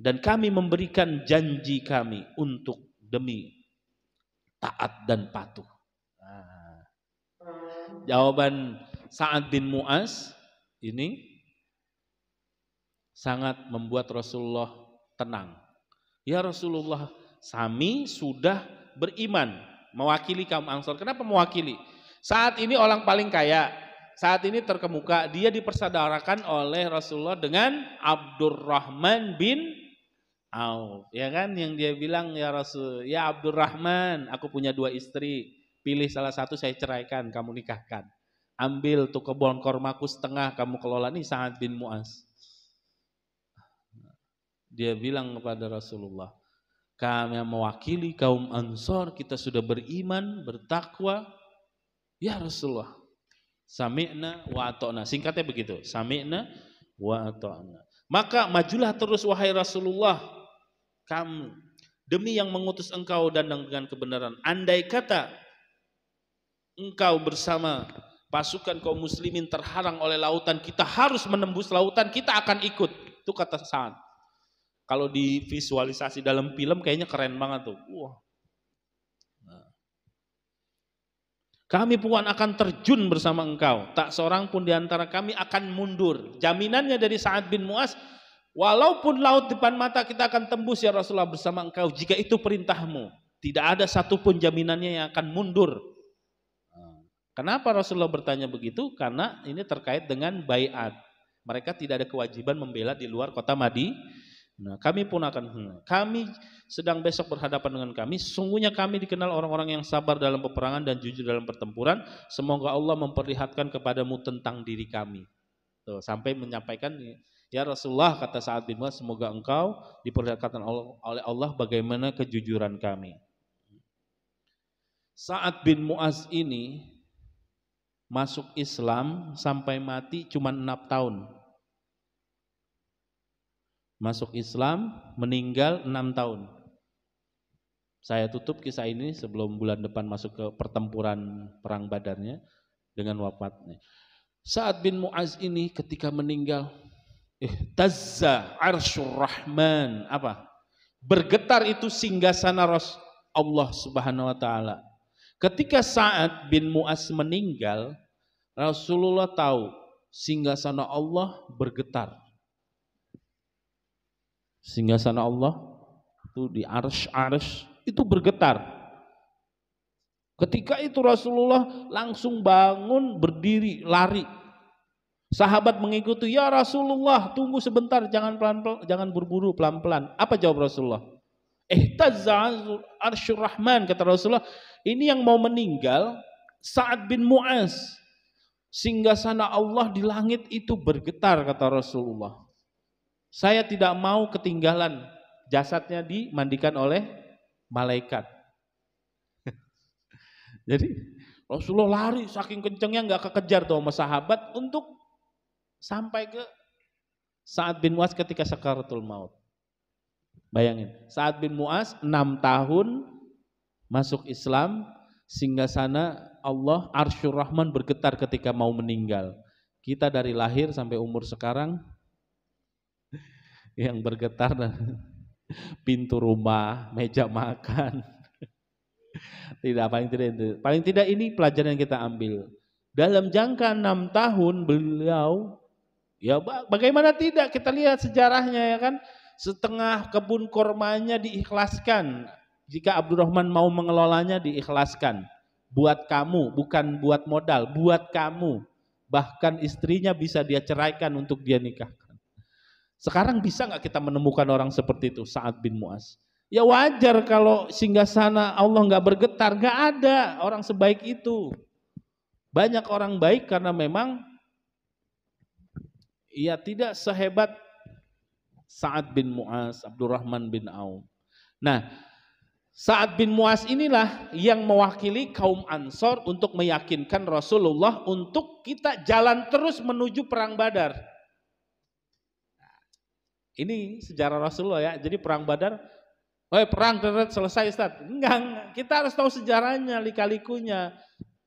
Dan kami memberikan janji kami untuk demi taat dan patuh. Jawaban Sa'ad bin Mu'az ini sangat membuat Rasulullah tenang. Ya Rasulullah, kami sudah beriman, mewakili kaum Ansor. Kenapa mewakili? Saat ini orang paling kaya, saat ini terkemuka, dia dipersaudarakan oleh Rasulullah dengan Abdurrahman bin Auf, ya kan, yang dia bilang, ya Rasul, ya Abdurrahman, aku punya 2 istri, pilih salah satu saya ceraikan, kamu nikahkan. Ambil tuh kebun kormaku setengah, kamu kelola. Nih Sa'ad bin Mu'az. Dia bilang kepada Rasulullah, kami mewakili kaum Ansor, kita sudah beriman, bertakwa. Ya Rasulullah, sami'na wa ata'na. Singkatnya begitu, sami'na wa ata'na. Maka majulah terus wahai Rasulullah, kamu demi yang mengutus engkau dan dengan kebenaran. Andai kata engkau bersama pasukan kaum muslimin terhalang oleh lautan, kita harus menembus lautan, kita akan ikut. Itu kata Sa'ad. Kalau divisualisasi dalam film kayaknya keren banget tuh. Wah. Kami pun akan terjun bersama engkau. Tak seorang pun di antara kami akan mundur. Jaminannya dari Sa'ad bin Mu'az, walaupun laut depan mata kita akan tembus ya Rasulullah bersama engkau, jika itu perintahmu. Tidak ada satupun jaminannya yang akan mundur. Kenapa Rasulullah bertanya begitu? Karena ini terkait dengan baiat. Mereka tidak ada kewajiban membela di luar kota Madinah. Nah, kami pun akan, kami sedang besok berhadapan dengan kami. Sungguhnya kami dikenal orang-orang yang sabar dalam peperangan dan jujur dalam pertempuran. Semoga Allah memperlihatkan kepadamu tentang diri kami. Tuh, sampai menyampaikan, ya Rasulullah, kata Sa'ad bin Mu'az, semoga engkau diperlihatkan oleh Allah bagaimana kejujuran kami. Sa'ad bin Mu'az ini masuk Islam sampai mati cuma 6 tahun. Masuk Islam, meninggal 6 tahun. Saya tutup kisah ini sebelum bulan depan masuk ke pertempuran perang Badarnya dengan wafatnya. Sa'ad bin Mu'az ini ketika meninggal, ihtazza arsyur rahman, apa? Bergetar itu singgasana Allah Subhanahu wa taala. Ketika Sa'ad bin Mu'az meninggal, Rasulullah tahu singgasana Allah bergetar. Singgasana Allah itu di arsy itu bergetar. Ketika itu Rasulullah langsung bangun, berdiri, lari. Sahabat mengikuti, ya Rasulullah, tunggu sebentar, jangan pelan-pelan, jangan buru-buru, pelan-pelan. Apa jawab Rasulullah? Ihtazza arsyur rahman, kata Rasulullah. Ini yang mau meninggal Sa'ad bin Mu'az. Singgasana Allah di langit itu bergetar, kata Rasulullah. Saya tidak mau ketinggalan jasadnya dimandikan oleh malaikat. Jadi Rasulullah lari saking kencengnya nggak kekejar tuh sama sahabat untuk sampai ke Sa'ad bin Mu'az ketika sakaratul maut. Bayangin, Sa'ad bin Mu'az 6 tahun masuk Islam, singgasana Allah arsyur rahman bergetar ketika mau meninggal. Kita dari lahir sampai umur sekarang yang bergetar pintu rumah, meja makan. Tidak, paling tidak ini pelajaran yang kita ambil. Dalam jangka 6 tahun beliau, ya bagaimana tidak, kita lihat sejarahnya ya kan, setengah kebun kormanya diikhlaskan. Jika Abdurrahman mau mengelolanya diikhlaskan. Buat kamu, bukan buat modal, buat kamu. Bahkan istrinya bisa dia ceraikan untuk dia nikahkan. Sekarang bisa nggak kita menemukan orang seperti itu, Sa'ad bin Mu'az? Ya wajar kalau singgasana Allah nggak bergetar, nggak ada orang sebaik itu. Banyak orang baik karena memang ya tidak sehebat Sa'ad bin Mu'az, Abdurrahman bin Auf. Nah, Sa'ad bin Mu'az inilah yang mewakili kaum Ansor untuk meyakinkan Rasulullah untuk kita jalan terus menuju perang Badar. Ini sejarah Rasulullah ya. Jadi perang Badar, perang selesai Ustaz. Enggak, kita harus tahu sejarahnya, lika-likunya.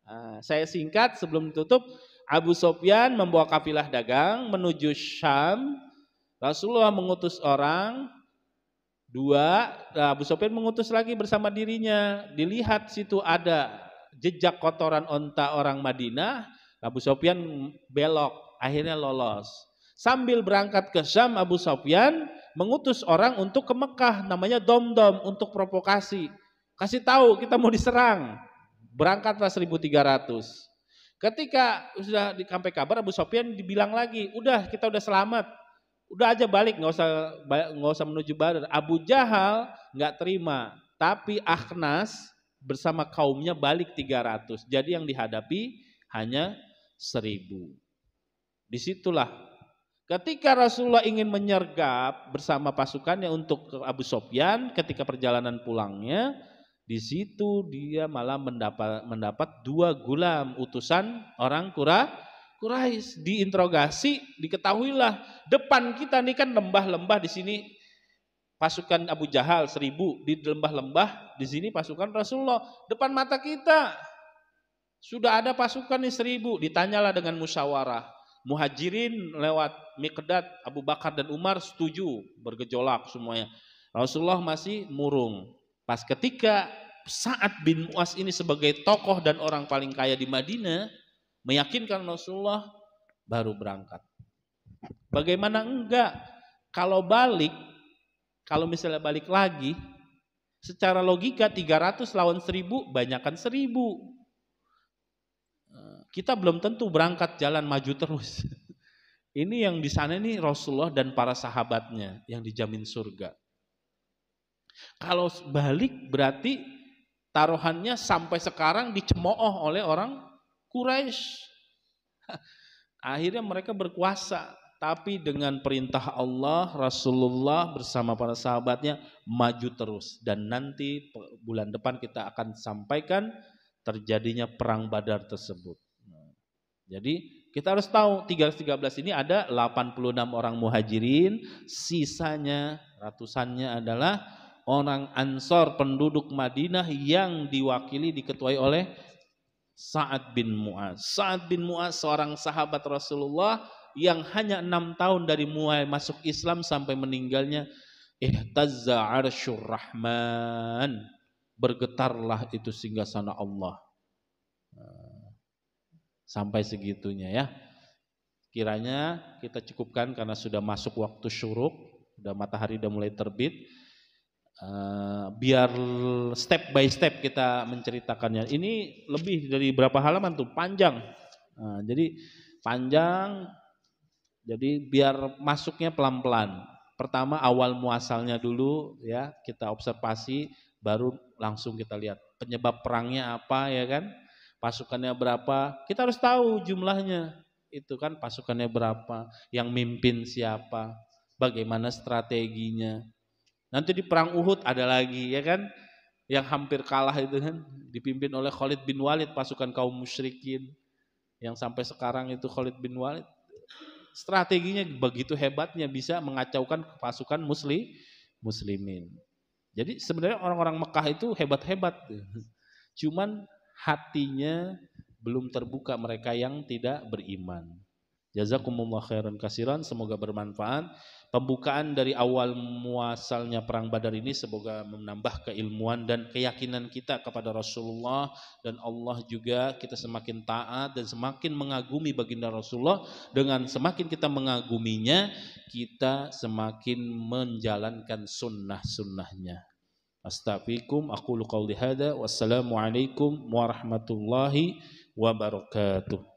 Nah, saya singkat sebelum ditutup. Abu Sufyan membawa kafilah dagang menuju Syam. Rasulullah mengutus orang, 2, Abu Sufyan mengutus lagi bersama dirinya. Dilihat situ ada jejak kotoran onta orang Madinah. Abu Sufyan belok, akhirnya lolos. Sambil berangkat ke Syam, Abu Sufyan mengutus orang untuk ke Mekah, namanya Domdom, untuk provokasi. Kasih tahu kita mau diserang. Berangkatlah 1.300. Ketika sudah sampai kabar, Abu Sufyan dibilang lagi, udah kita udah selamat. Udah aja balik, nggak usah menuju Badar. Abu Jahal nggak terima, tapi Akhnas bersama kaumnya balik 300. Jadi yang dihadapi hanya 1000. Disitulah ketika Rasulullah ingin menyergap bersama pasukannya untuk ke Abu Sofyan, ketika perjalanan pulangnya, di situ dia malah mendapat 2 gulam utusan orang Quraisy. Diinterogasi, diketahuilah depan kita nih kan lembah-lembah, di sini pasukan Abu Jahal 1000, di lembah-lembah di sini pasukan Rasulullah, depan mata kita sudah ada pasukan nih 1000. Ditanyalah dengan musyawarah. Muhajirin lewat Miqdad, Abu Bakar dan Umar setuju, bergejolak semuanya. Rasulullah masih murung. Pas ketika Sa'ad bin Mu'az ini sebagai tokoh dan orang paling kaya di Madinah meyakinkan Rasulullah, baru berangkat. Bagaimana enggak? Kalau misalnya balik lagi, secara logika 300 lawan 1000, banyakan 1000. Kita belum tentu berangkat jalan maju terus. Ini yang di sana ini Rasulullah dan para sahabatnya yang dijamin surga. Kalau balik berarti taruhannya sampai sekarang dicemooh oleh orang Quraisy. Akhirnya mereka berkuasa, tapi dengan perintah Allah, Rasulullah bersama para sahabatnya maju terus. Dan nanti bulan depan kita akan sampaikan terjadinya perang Badar tersebut. Jadi kita harus tahu 313 ini ada 86 orang muhajirin, sisanya ratusannya adalah orang Ansor penduduk Madinah yang diketuai oleh Sa'ad bin Mu'az. Sa'ad bin Mu'az seorang sahabat Rasulullah yang hanya 6 tahun dari mulai masuk Islam sampai meninggalnya, ihtazza arsyur rahman, bergetarlah itu singgasana Allah. Sampai segitunya ya. Kiranya kita cukupkan karena sudah masuk waktu syuruk, udah matahari udah mulai terbit. Biar step by step kita menceritakannya. Ini lebih dari berapa halaman tuh, panjang. Jadi panjang. Jadi biar masuknya pelan-pelan. Pertama awal muasalnya dulu ya, kita observasi, baru langsung kita lihat penyebab perangnya apa ya kan. Pasukannya berapa, kita harus tahu jumlahnya. Itu kan pasukannya berapa, yang mimpin siapa, bagaimana strateginya. Nanti di perang Uhud ada lagi ya kan, yang hampir kalah itu kan, dipimpin oleh Khalid bin Walid, pasukan kaum musyrikin. Yang sampai sekarang itu Khalid bin Walid, strateginya begitu hebatnya, bisa mengacaukan pasukan muslimin. Jadi sebenarnya orang-orang Mekah itu hebat-hebat. Cuman hatinya belum terbuka, mereka yang tidak beriman. Jazakumullah khairan kasiran, semoga bermanfaat. Pembukaan dari awal muasalnya perang Badar ini semoga menambah keilmuan dan keyakinan kita kepada Rasulullah dan Allah juga. Kita semakin taat dan semakin mengagumi baginda Rasulullah. Dengan semakin kita mengaguminya, kita semakin menjalankan sunnah-sunnahnya. Astaghfirukum, aqulu qouli hadza, wassalamualaikum warahmatullahi wabarakatuh.